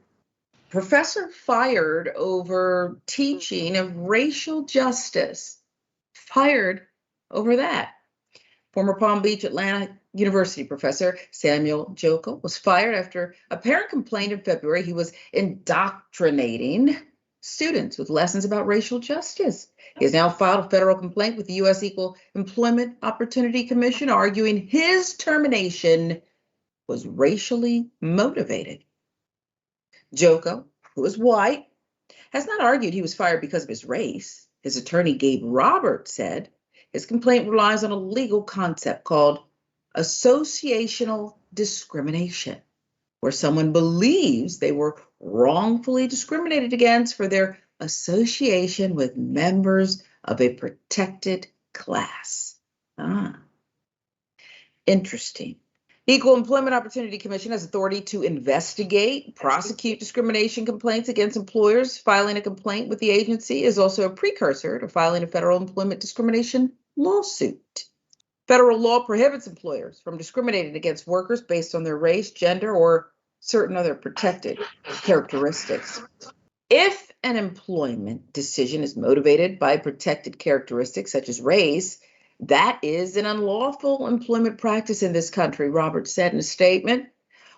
Professor fired over teaching of racial justice. Fired over that. Former Palm Beach Atlanta University professor Samuel Jokel was fired after a parent complained in February he was indoctrinating students with lessons about racial justice. He has now filed a federal complaint with the U.S. Equal Employment Opportunity Commission, arguing his termination was racially motivated. Joko, who is white, has not argued he was fired because of his race. His attorney, Gabe Roberts, said his complaint relies on a legal concept called associational discrimination, where someone believes they were wrongfully discriminated against for their association with members of a protected class. Interesting. The Equal Employment Opportunity Commission has authority to investigate, prosecute discrimination complaints against employers. Filing a complaint with the agency is also a precursor to filing a federal employment discrimination lawsuit. Federal law prohibits employers from discriminating against workers based on their race, gender, or certain other protected characteristics. If an employment decision is motivated by protected characteristics such as race, that is an unlawful employment practice in this country, Roberts said in a statement.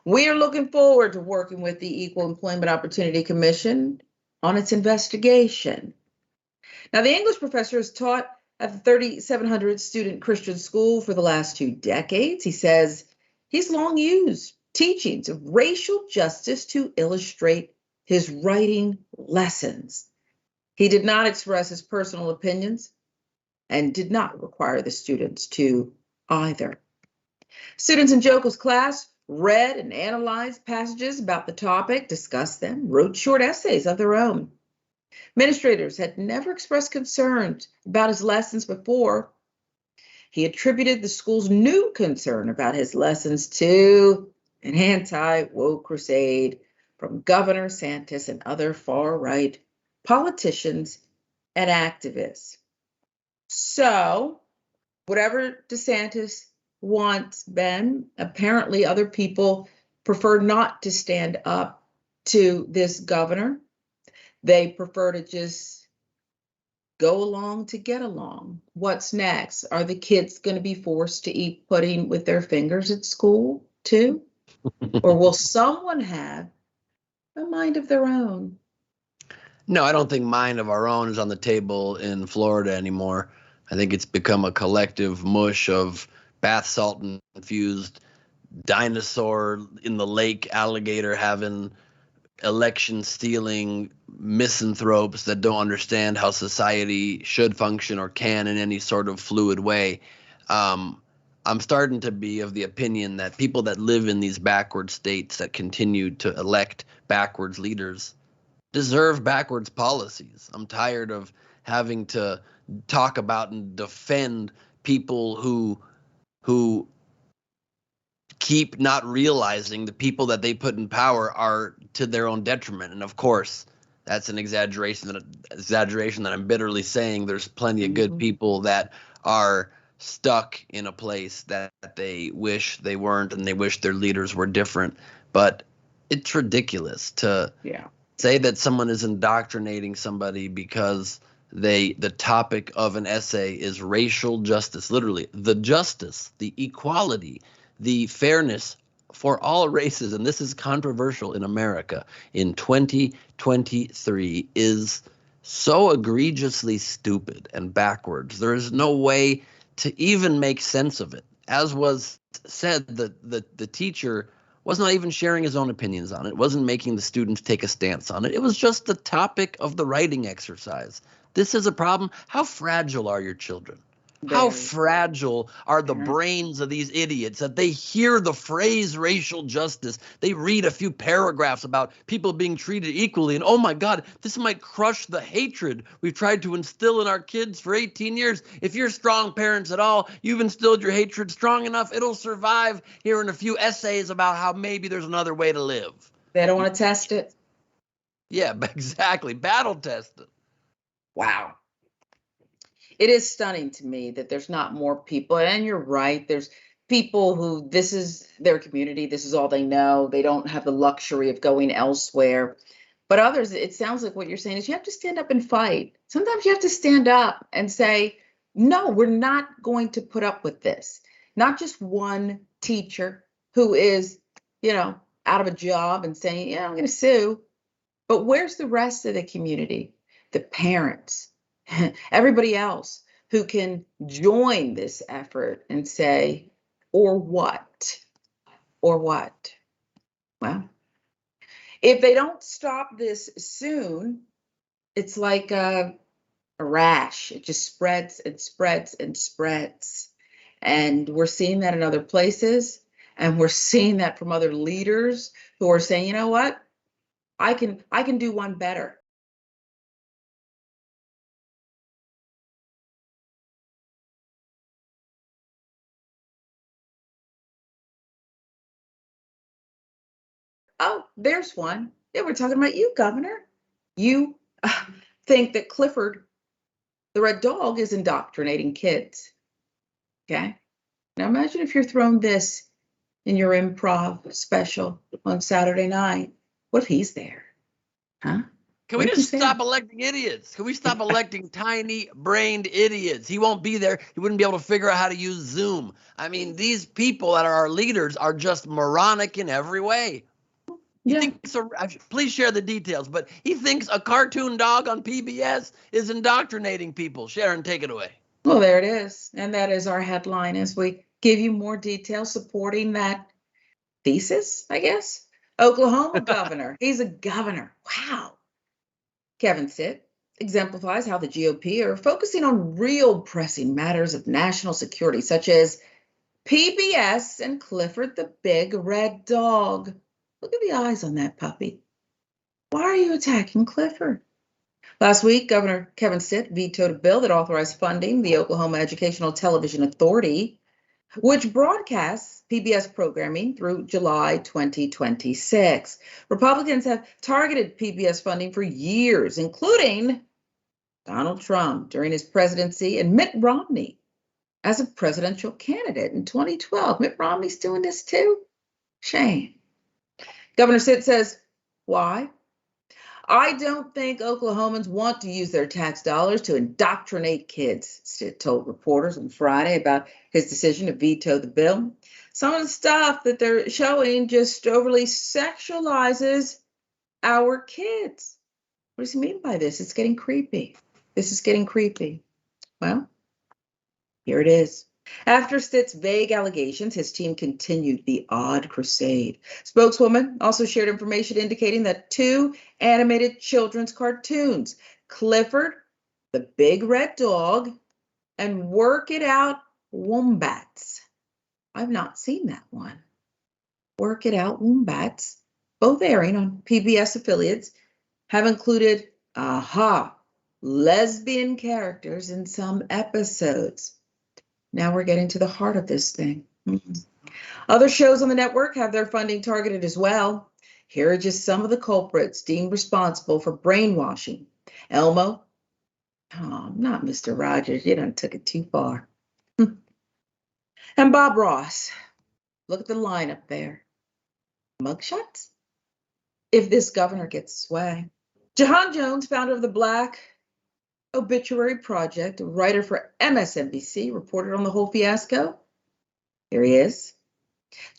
We are looking forward to working with the Equal Employment Opportunity Commission on its investigation. Now, the English professor has taught at the 3,700 student Christian school for the last 2 decades. He says he's long used teachings of racial justice to illustrate his writing lessons. He did not express his personal opinions and did not require the students to either. Students in Joko's class read and analyzed passages about the topic, discussed them, wrote short essays of their own. Administrators had never expressed concerns about his lessons before. He attributed the school's new concern about his lessons to an anti-woke crusade from Governor Santos and other far-right politicians and activists. So, whatever DeSantis wants, Ben, apparently other people prefer not to stand up to this governor. They prefer to just go along to get along. What's next? Are the kids going to be forced to eat pudding with their fingers at school too? Or will someone have a mind of their own? No, I don't think mind of our own is on the table in Florida anymore. I think it's become a collective mush of bath salt infused dinosaur in the lake alligator having election stealing misanthropes that don't understand how society should function or can in any sort of fluid way. I'm starting to be of the opinion that people that live in these backward states that continue to elect backwards leaders deserve backwards policies. I'm tired of having to talk about and defend people who keep not realizing the people that they put in power are to their own detriment. And of course, that's an exaggeration that I'm bitterly saying. There's plenty of good people that are stuck in a place that they wish they weren't, and they wish their leaders were different. But it's ridiculous to say that someone is indoctrinating somebody because the topic of an essay is racial justice, literally the justice, the equality, the fairness for all races. And this is controversial in America in 2023 is so egregiously stupid and backwards. There is no way to even make sense of it. As was said, the teacher was not even sharing his own opinions on it, wasn't making the students take a stance on it. It was just the topic of the writing exercise. This is a problem. How fragile are your children? How fragile are the brains of these idiots that they hear the phrase racial justice, they read a few paragraphs about people being treated equally, and oh my God, this might crush the hatred we've tried to instill in our kids for 18 years. If you're strong parents at all, you've instilled your hatred strong enough, it'll survive hearing a few essays about how maybe there's another way to live. They don't want to test it? Yeah, exactly. Battle test it. Wow. It is stunning to me that there's not more people, and you're right, there's people who this is their community, this is all they know, they don't have the luxury of going elsewhere. But others, it sounds like what you're saying is you have to stand up and fight. Sometimes you have to stand up and say, no, we're not going to put up with this. Not just one teacher who is, out of a job and saying, yeah, I'm going to sue. But where's the rest of the community? The parents, everybody else who can join this effort and say, or what? Or what? Well, if they don't stop this soon, it's like a rash. It just spreads and spreads and spreads. And we're seeing that in other places. And we're seeing that from other leaders who are saying, you know what? I can do one better. Oh, there's one. Yeah, we're talking about you, Governor. You think that Clifford, the red dog, is indoctrinating kids. Okay. Now imagine if you're throwing this in your improv special on Saturday night. What if he's there? Huh? Can we just stop electing idiots? Can we stop electing tiny-brained idiots? He won't be there. He wouldn't be able to figure out how to use Zoom. I mean, these people that are our leaders are just moronic in every way. He thinks, please share the details, but he thinks a cartoon dog on PBS is indoctrinating people. Sharon, take it away. Well, there it is. And that is our headline as we give you more details supporting that thesis, I guess. Oklahoma governor. He's a governor. Wow. Kevin Stitt exemplifies how the GOP are focusing on real pressing matters of national security, such as PBS and Clifford the Big Red Dog. Look at the eyes on that puppy. Why are you attacking Clifford? Last week, Governor Kevin Stitt vetoed a bill that authorized funding the Oklahoma Educational Television Authority, which broadcasts PBS programming through July 2026. Republicans have targeted PBS funding for years, including Donald Trump during his presidency and Mitt Romney as a presidential candidate in 2012. Mitt Romney's doing this too? Shame. Governor Stitt says, why? I don't think Oklahomans want to use their tax dollars to indoctrinate kids, Stitt told reporters on Friday about his decision to veto the bill. Some of the stuff that they're showing just overly sexualizes our kids. What does he mean by this? It's getting creepy. This is getting creepy. Well, here it is. After Stitt's vague allegations, his team continued the odd crusade. Spokeswoman also shared information indicating that 2 animated children's cartoons, Clifford, the Big Red Dog, and Work It Out Wombats. I've not seen that one. Work It Out Wombats, both airing on PBS affiliates, have included, lesbian characters in some episodes. Now we're getting to the heart of this thing. Other shows on the network have their funding targeted as well. Here are just some of the culprits deemed responsible for brainwashing. Elmo. Oh, not Mr. Rogers. You done took it too far. And Bob Ross. Look at the lineup there. Mugshots? If this governor gets sway. Jahan Jones, founder of the Black Obituary Project, a writer for MSNBC, reported on the whole fiasco. Here he is.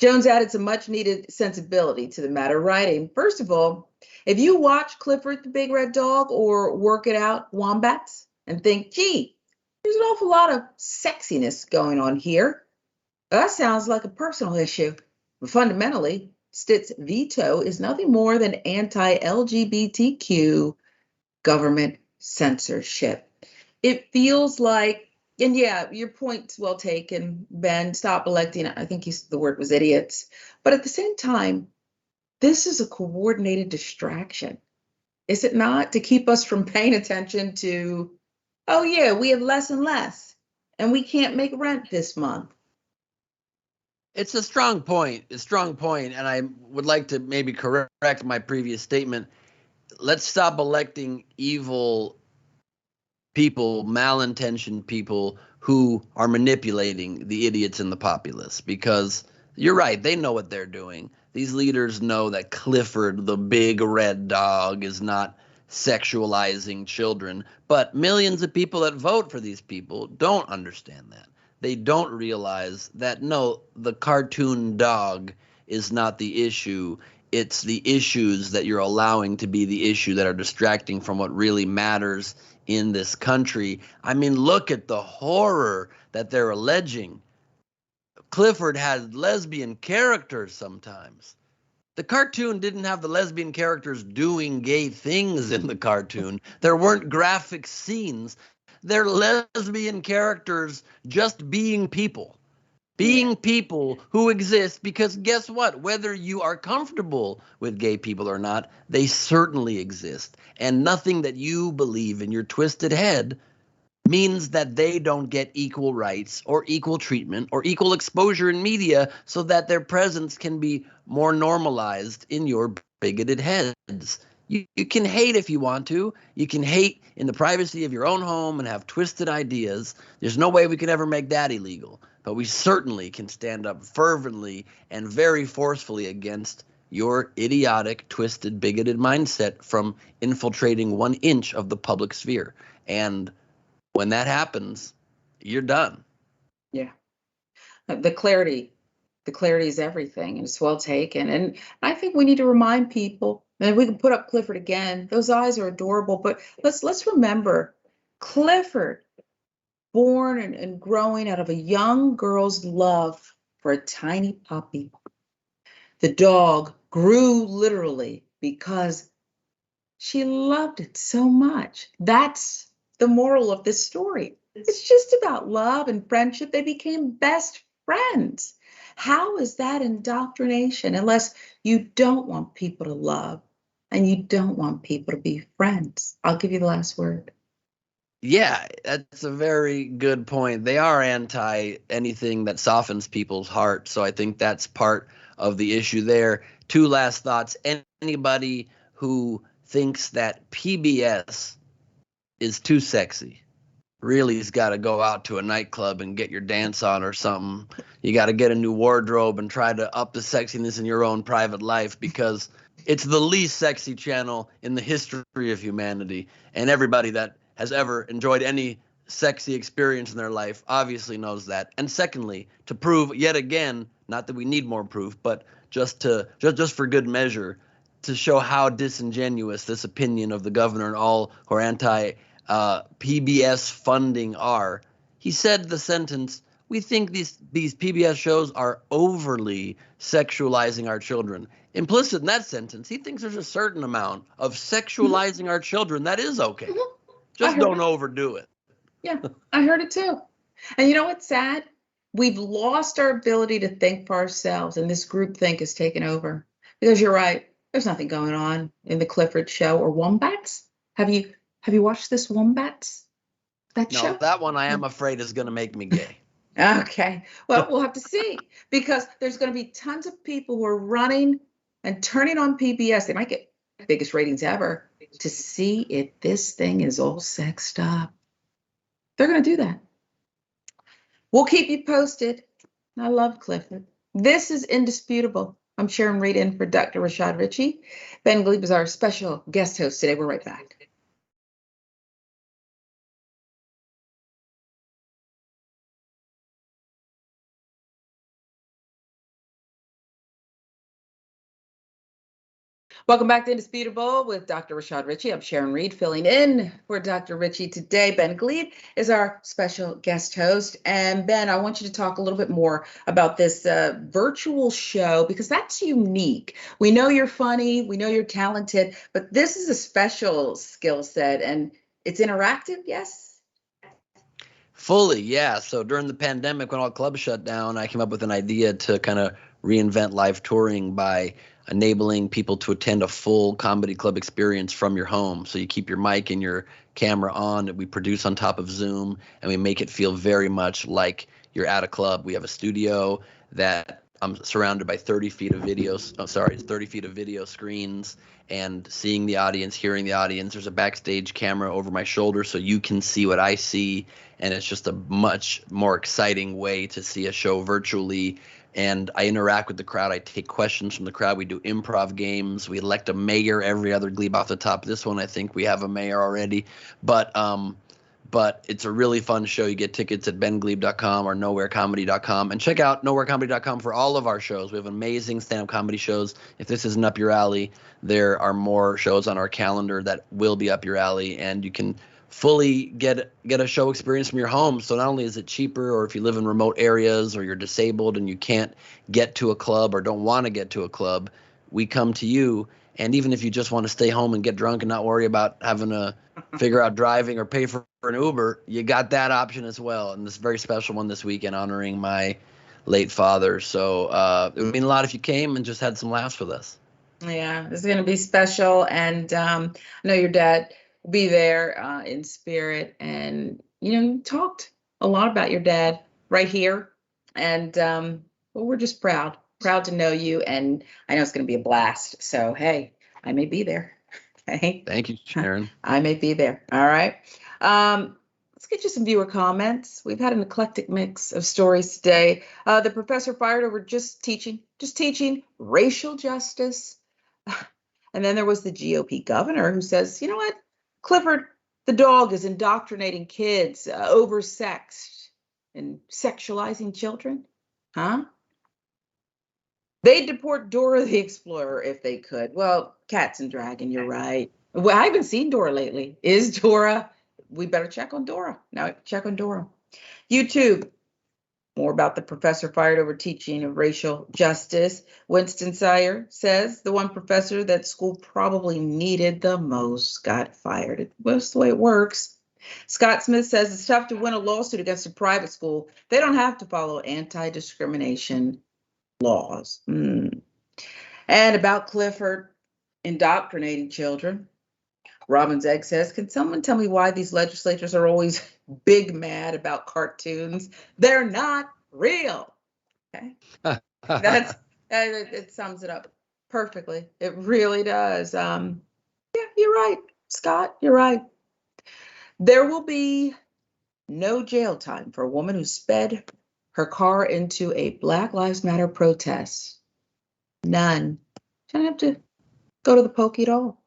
Jones added some much needed sensibility to the matter, writing, first of all, if you watch Clifford the Big Red Dog or Work It Out Wombats and think, gee, there's an awful lot of sexiness going on here, that sounds like a personal issue. But fundamentally, Stitt's veto is nothing more than anti-LGBTQ government censorship. It feels like, and yeah, your point's well taken, Ben. Stop electing, I think the word was idiots. But at the same time, this is a coordinated distraction. Is it not? To keep us from paying attention to, oh yeah, we have less and less, and we can't make rent this month. It's a strong point, and I would like to maybe correct my previous statement. Let's stop electing evil people, malintentioned people who are manipulating the idiots and the populace, because you're right, they know what they're doing. These leaders know that Clifford, the Big Red Dog, is not sexualizing children, but millions of people that vote for these people don't understand that. They don't realize that, no, the cartoon dog is not the issue. It's the issues that you're allowing to be the issue that are distracting from what really matters in this country. I mean, look at the horror that they're alleging. Clifford had lesbian characters sometimes. The cartoon didn't have the lesbian characters doing gay things in the cartoon. There weren't graphic scenes. They're lesbian characters just being people. Being people who exist, because guess what? Whether you are comfortable with gay people or not, they certainly exist. And nothing that you believe in your twisted head means that they don't get equal rights or equal treatment or equal exposure in media so that their presence can be more normalized in your bigoted heads. You can hate if you want to. You can hate in the privacy of your own home and have twisted ideas. There's no way we can ever make that illegal. But we certainly can stand up fervently and very forcefully against your idiotic, twisted, bigoted mindset from infiltrating 1 inch of the public sphere. And when that happens, you're done. Yeah. The clarity is everything, and it's well taken. And I think we need to remind people, and we can put up Clifford again. Those eyes are adorable, but let's remember Clifford, born and growing out of a young girl's love for a tiny puppy. The dog grew literally because she loved it so much. That's the moral of this story. It's just about love and friendship. They became best friends. How is that indoctrination unless you don't want people to love and you don't want people to be friends? I'll give you the last word. Yeah, that's a very good point. They are anti anything that softens people's heart. So I think that's part of the issue there. 2 last thoughts. Anybody who thinks that PBS is too sexy really has got to go out to a nightclub and get your dance on or something. You got to get a new wardrobe and try to up the sexiness in your own private life, because it's the least sexy channel in the history of humanity. And everybody that has ever enjoyed any sexy experience in their life obviously knows that. And secondly, to prove yet again, not that we need more proof, but just for good measure, to show how disingenuous this opinion of the governor and all who are anti PBS funding are. He said the sentence, "We think these PBS shows are overly sexualizing our children." Implicit in that sentence, he thinks there's a certain amount of sexualizing our children that is okay. Just don't overdo it. Yeah, I heard it too. And you know what's sad? We've lost our ability to think for ourselves, and this groupthink has taken over. Because you're right, there's nothing going on in the Clifford show or Wombats. Have you watched this Wombats? That show? No, that one I am afraid is going to make me gay. Okay. Well, we'll have to see, because there's going to be tons of people who are running and turning on PBS. They might get the biggest ratings ever to see if this thing is all sexed up. They're going to do that. We'll keep you posted. I love Clifford. This is Indisputable. I'm Sharon Reed in for Dr. Rashad Ritchie. Ben Gleib is our special guest host today. We're right back. Welcome back to Indisputable with Dr. Rashad Ritchie. I'm Sharon Reed filling in for Dr. Ritchie today. Ben Gleib is our special guest host. And Ben, I want you to talk a little bit more about this virtual show, because that's unique. We know you're funny, we know you're talented, but this is a special skill set and it's interactive, yes? Fully, yeah. So during the pandemic, when all clubs shut down, I came up with an idea to kind of reinvent live touring by enabling people to attend a full comedy club experience from your home. So you keep your mic and your camera on, that we produce on top of Zoom, and we make it feel very much like you're at a club. We have a studio that I'm surrounded by 30 feet of videos. 30 feet of video screens, and seeing the audience, hearing the audience. There's a backstage camera over my shoulder so you can see what I see. And it's just a much more exciting way to see a show virtually. And I interact with the crowd. I take questions from the crowd. We do improv games. We elect a mayor every other Gleib off the top. This one, I think we have a mayor already. But but it's a really fun show. You get tickets at bengleib.com or nowherecomedy.com, and check out nowherecomedy.com for all of our shows. We have amazing stand-up comedy shows. If this isn't up your alley, there are more shows on our calendar that will be up your alley, and you can fully get a show experience from your home. So not only is it cheaper, or if you live in remote areas or you're disabled and you can't get to a club or don't want to get to a club, we come to you. And even if you just want to stay home and get drunk and not worry about having to figure out driving or pay for an Uber, you got that option as well. And this very special one this weekend honoring my late father. So it would mean a lot if you came and just had some laughs with us. Yeah, it's going to be special. And I know your dad will be there in spirit. And, you talked a lot about your dad right here. And well, we're just proud to know you. And I know it's going to be a blast. So, hey, I may be there. Okay. Thank you, Sharon. I may be there. All right. Let's get you some viewer comments. We've had an eclectic mix of stories today. The professor fired over just teaching racial justice. And then there was the GOP governor who says, you know what? Clifford, the dog, is indoctrinating kids, oversexed and sexualizing children. Huh? They'd deport Dora the Explorer if they could. Well, Cats and Dragon, you're right. Well, I haven't seen Dora lately. Is Dora? We better check on Dora. Now check on Dora. YouTube. More about the professor fired over teaching of racial justice. Winston Sire says the one professor that school probably needed the most got fired. That's the way it works. Scott Smith says it's tough to win a lawsuit against a private school. They don't have to follow anti-discrimination laws. And about Clifford indoctrinating children, Robin's Egg says, can someone tell me why these legislators are always big mad about cartoons? They're not real. Okay. It sums it up perfectly. It really does. Yeah, you're right, Scott. You're right. There will be no jail time for a woman who sped her car into a Black Lives Matter protest. None. She don't have to go to the pokey at all.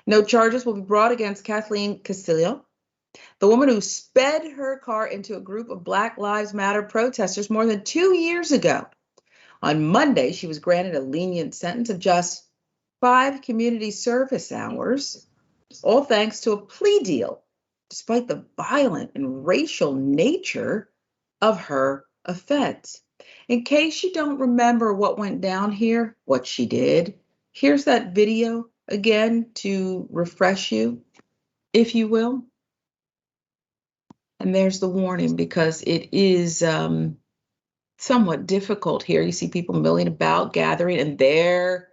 No charges will be brought against Kathleen Castillo, the woman who sped her car into a group of Black Lives Matter protesters more than 2 years ago. On Monday, she was granted a lenient sentence of just 5 community service hours, all thanks to a plea deal, despite the violent and racial nature of her offense. In case you don't remember what went down here, what she did, here's that video again to refresh you, if you will. And there's the warning, because it is somewhat difficult here. You see people milling about, gathering, and there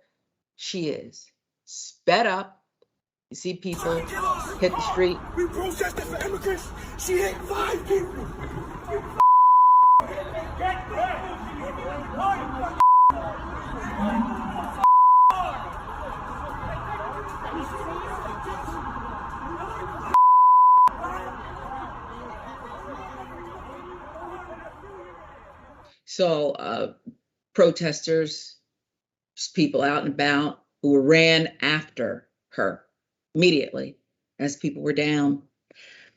she is, sped up. You see people hit the street. We protested for immigrants. She hit 5 people. So protesters, just people out and about who ran after her immediately as people were down.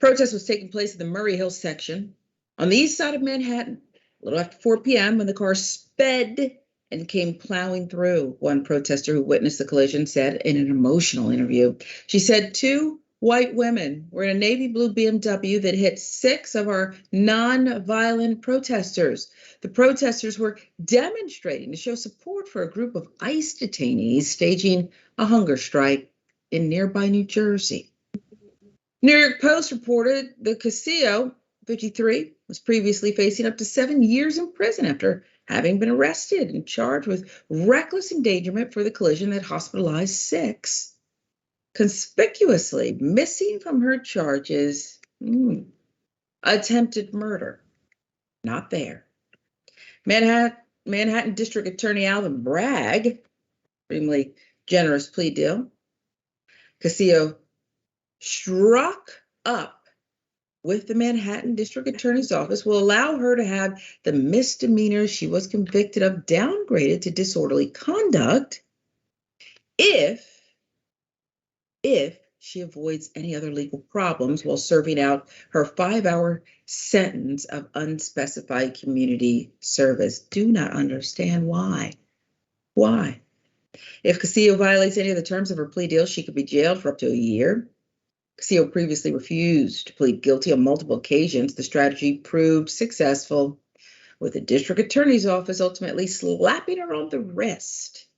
Protest was taking place at the Murray Hill section on the east side of Manhattan, a little after 4 p.m. when the car sped and came plowing through. One protester who witnessed the collision said in an emotional interview, she said 2 white women were in a navy blue BMW that hit 6 of our non-violent protesters. The protesters were demonstrating to show support for a group of ICE detainees staging a hunger strike in nearby New Jersey. New York Post reported the Castillo, 53, was previously facing up to 7 years in prison after having been arrested and charged with reckless endangerment for the collision that hospitalized 6. Conspicuously missing from her charges, attempted murder. Not there. Manhattan District Attorney Alvin Bragg, extremely generous plea deal. Castillo struck up with the Manhattan District Attorney's Office will allow her to have the misdemeanor she was convicted of downgraded to disorderly conduct if she avoids any other legal problems while serving out her 5-hour sentence of unspecified community service. Do not understand why. Why? If Castillo violates any of the terms of her plea deal, she could be jailed for up to a year. Castillo previously refused to plead guilty on multiple occasions. The strategy proved successful, with the district attorney's office ultimately slapping her on the wrist.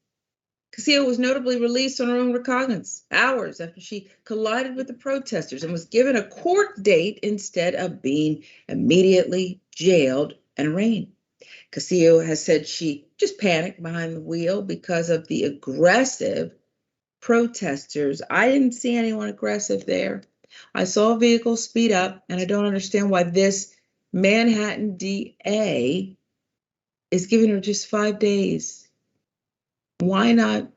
Castillo was notably released on her own recognizance hours after she collided with the protesters and was given a court date instead of being immediately jailed and arraigned. Castillo has said she just panicked behind the wheel because of the aggressive protesters. I didn't see anyone aggressive there. I saw a vehicle speed up, and I don't understand why this Manhattan DA is giving her just 5 days. Why not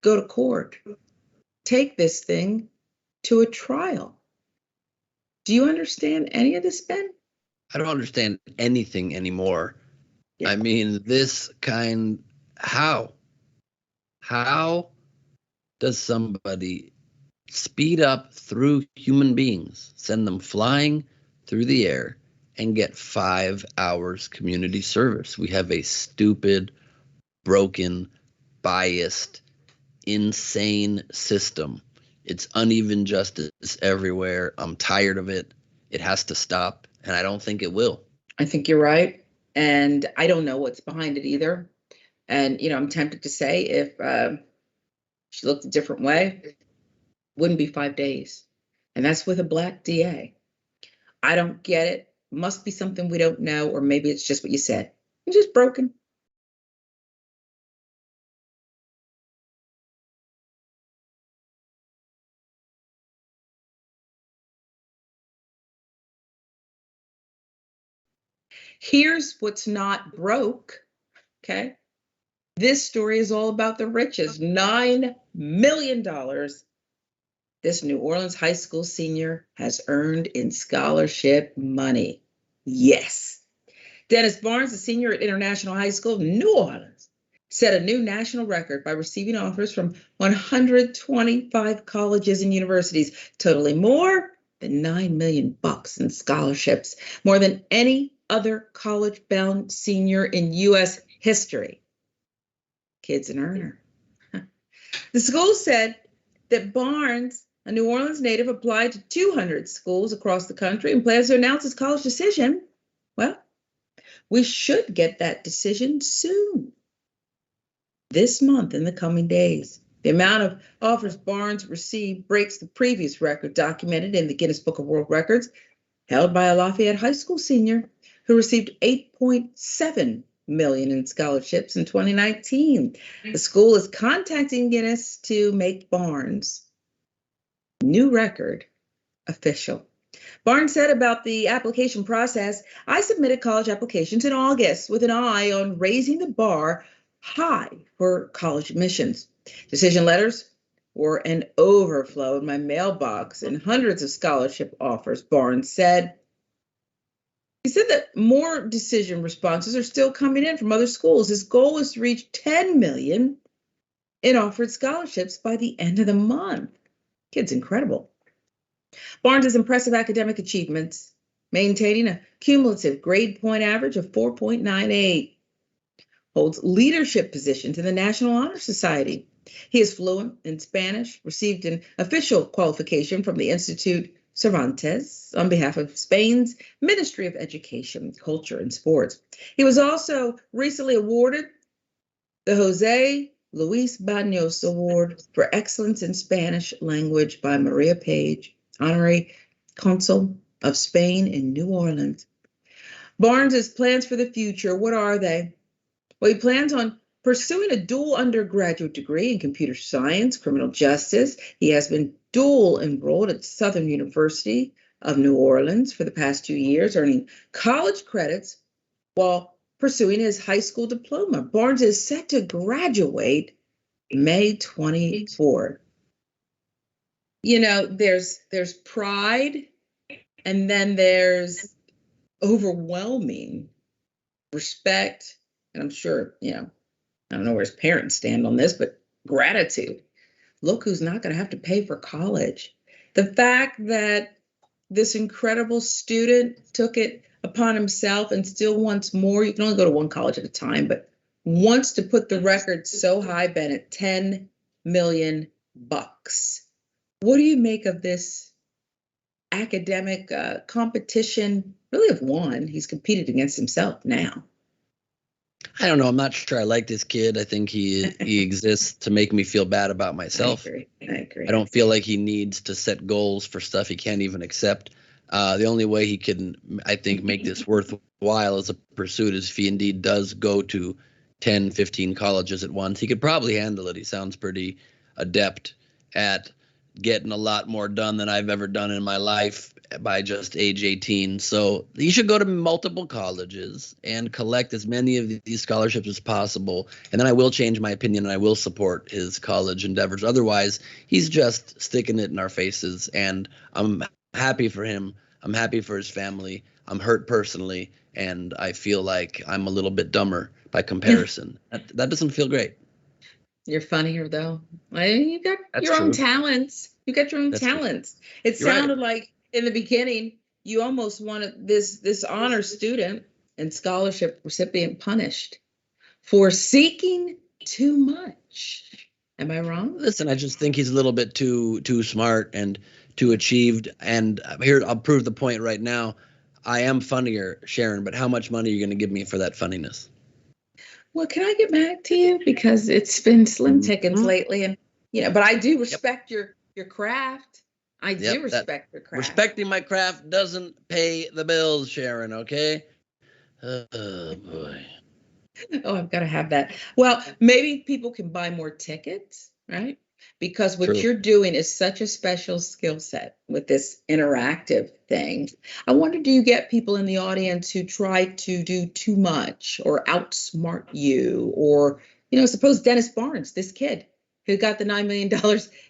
go to court? Take this thing to a trial. Do you understand any of this, Ben? I don't understand anything anymore. I mean, how does somebody speed up through human beings, send them flying through the air, and get 5 hours community service? We have a stupid, broken, biased, insane system. It's uneven justice everywhere. I'm tired of it. It has to stop, and I don't think it will. I think you're right, and I don't know what's behind it either. And, I'm tempted to say if she looked a different way, it wouldn't be 5 days. And that's with a black DA. I don't get it. Must be something we don't know, or maybe it's just what you said. It's just broken. Here's what's not broke, okay? This story is all about the riches. $9 million this New Orleans high school senior has earned in scholarship money. Yes. Dennis Barnes, a senior at International High School, New Orleans, set a new national record by receiving offers from 125 colleges and universities, totaling more than $9 million in scholarships, more than any other college-bound senior in U.S. history. Kid's an earner. The school said that Barnes, a New Orleans native, applied to 200 schools across the country and plans to announce his college decision. Well, we should get that decision soon. This month, in the coming days. The amount of offers Barnes received breaks the previous record documented in the Guinness Book of World Records, held by a Lafayette High School senior who received $8.7 million in scholarships in 2019. The school is contacting Guinness to make Barnes' new record official. Barnes said about the application process, I submitted college applications in August with an eye on raising the bar high for college admissions. Decision letters were an overflow in my mailbox and hundreds of scholarship offers, Barnes said. He said that more decision responses are still coming in from other schools. His goal is to reach 10 million in offered scholarships by the end of the month. Kid's incredible. Barnes' impressive academic achievements, maintaining a cumulative grade point average of 4.98, holds leadership positions in the National Honor Society. He is fluent in Spanish, received an official qualification from the Institute Cervantes on behalf of Spain's Ministry of Education, Culture, and Sports. He was also recently awarded the Jose Luis Baños Award for Excellence in Spanish Language by Maria Page, Honorary Consul of Spain in New Orleans. Barnes' plans for the future, what are they? Well, he plans on pursuing a dual undergraduate degree in computer science, criminal justice. He has been dual enrolled at Southern University of New Orleans for the past 2 years, earning college credits while pursuing his high school diploma. Barnes is set to graduate May 24th. There's pride, and then there's overwhelming respect, and I'm sure, I don't know where his parents stand on this, but gratitude look who's not going to have to pay for college. The fact that this incredible student took it upon himself and still wants more. You can only go to one college at a time, but wants to put the record so high, Ben, at $10 million. What do you make of this academic competition? Really of one. He's competed against himself now. I don't know. I'm not sure I like this kid. I think he exists to make me feel bad about myself. I agree. I don't feel like he needs to set goals for stuff he can't even accept. The only way he can, I think, make this worthwhile as a pursuit is if he indeed does go to 10, 15 colleges at once. He could probably handle it. He sounds pretty adept at getting a lot more done than I've ever done in my life by just age 18. So he should go to multiple colleges and collect as many of these scholarships as possible. And then I will change my opinion and I will support his college endeavors. Otherwise, he's just sticking it in our faces. And I'm happy for him. I'm happy for his family. I'm hurt personally. And I feel like I'm a little bit dumber by comparison. That doesn't feel great. You're funnier though. You got That's your own true. talents. You got your own That's true. talents. It You're sounded right. like in the beginning you almost wanted this honor student and scholarship recipient punished for seeking too much. Am I wrong? Listen, I just think he's a little bit too smart and too achieved. And here, I'll prove the point right now. I am funnier, Sharon, but how much money are you going to give me for that funniness? Well, can I get back to you? Because it's been slim pickings lately. And, but I do respect your craft. I do respect your craft. Respecting my craft doesn't pay the bills, Sharon, okay? Oh, boy. Oh, I've got to have that. Well, maybe people can buy more tickets, right? Because what True. you're doing is such a special skill set with this interactive thing. I wonder, do you get people in the audience who try to do too much or outsmart you? Or, suppose Dennis Barnes, this kid who got the $9 million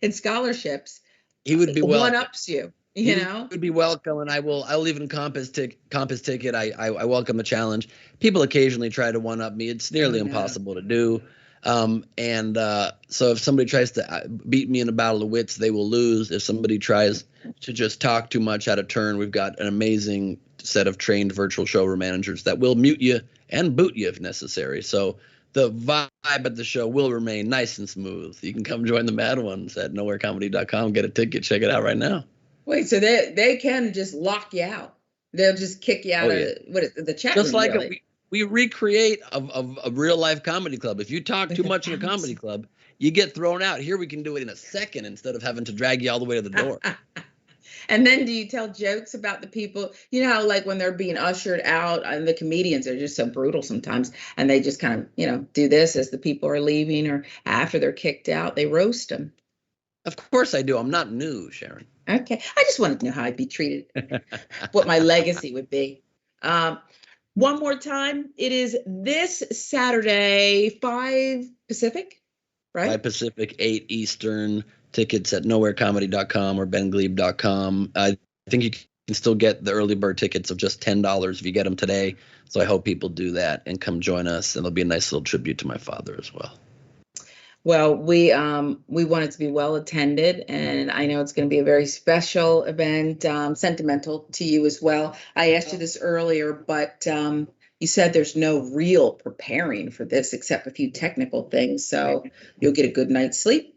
in scholarships, He would be welcome. one-ups you, you know? He would be welcome, and I'll even comp his ticket. I welcome a challenge. People occasionally try to one-up me. It's nearly impossible to do. So if somebody tries to beat me in a battle of wits, they will lose. If somebody tries to just talk too much out of turn, we've got an amazing set of trained virtual showroom managers that will mute you and boot you if necessary. So the vibe at the show will remain nice and smooth. You can come join the Mad Ones at nowherecomedy.com. Get a ticket. Check it out right now. Wait, so they can just lock you out. They'll just kick you out of the chat room. Just like really. we recreate a real life comedy club. If you talk too much in a comedy club, you get thrown out. Here we can do it in a second instead of having to drag you all the way to the door. And then do you tell jokes about the people, how like when they're being ushered out, and the comedians are just so brutal sometimes, and they just kind of, do this as the people are leaving or after they're kicked out, they roast them. Of course I do. I'm not new, Sharon. Okay. I just wanted to know how I'd be treated, what my legacy would be. One more time. It is this Saturday, 5 Pacific, right? 5 Pacific, 8 Eastern. Tickets at nowherecomedy.com or bengleib.com. I think you can still get the early bird tickets of just $10 if you get them today. So I hope people do that and come join us. And it'll be a nice little tribute to my father as well. Well, we want it to be well attended, and I know it's going to be a very special event, sentimental to you as well. I asked you this earlier, but you said there's no real preparing for this except a few technical things. So you'll get a good night's sleep,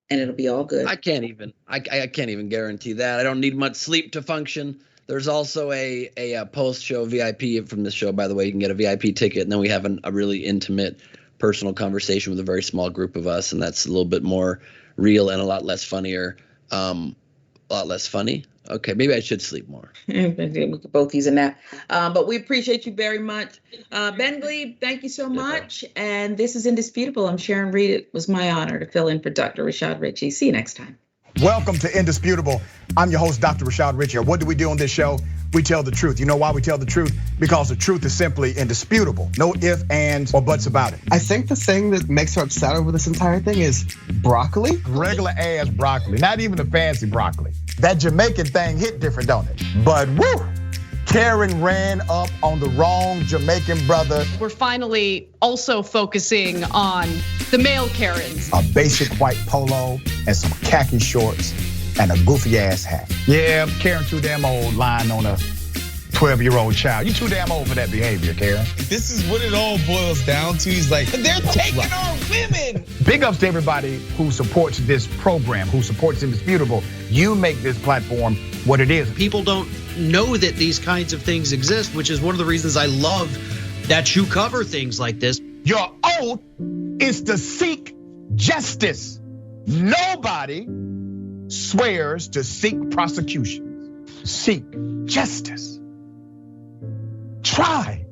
and it'll be all good. I can't even guarantee that. I don't need much sleep to function. There's also a post-show VIP from this show, by the way. You can get a VIP ticket, and then we have a really intimate personal conversation with a very small group of us, and that's a little bit more real and a lot less funnier. A lot less funny. Okay, maybe I should sleep more. We could both use a nap. But we appreciate you very much. Ben Gleib, thank you so much. And this is Indisputable. I'm Sharon Reed. It was my honor to fill in for Dr. Rashad Ritchie. See you next time. Welcome to Indisputable. I'm your host, Dr. Rashad Ritchie. What do we do on this show? We tell the truth. You know why we tell the truth? Because the truth is simply indisputable. No ifs, ands, or buts about it. I think the thing that makes her upset over this entire thing is broccoli. Regular ass broccoli, not even the fancy broccoli. That Jamaican thing hit different, don't it? But woo! Karen ran up on the wrong Jamaican brother. We're finally also focusing on the male Karens. A basic white polo and some khaki shorts and a goofy ass hat. Yeah, Karen too damn old lying on a 12-year-old child. You too damn old for that behavior, Karen. This is what it all boils down to. He's like, they're taking our women. Big ups to everybody who supports this program, who supports Indisputable. You make this platform what it is. People don't know that these kinds of things exist, which is one of the reasons I love that you cover things like this. Your oath is to seek justice. Nobody swears to seek prosecution. Seek justice. Try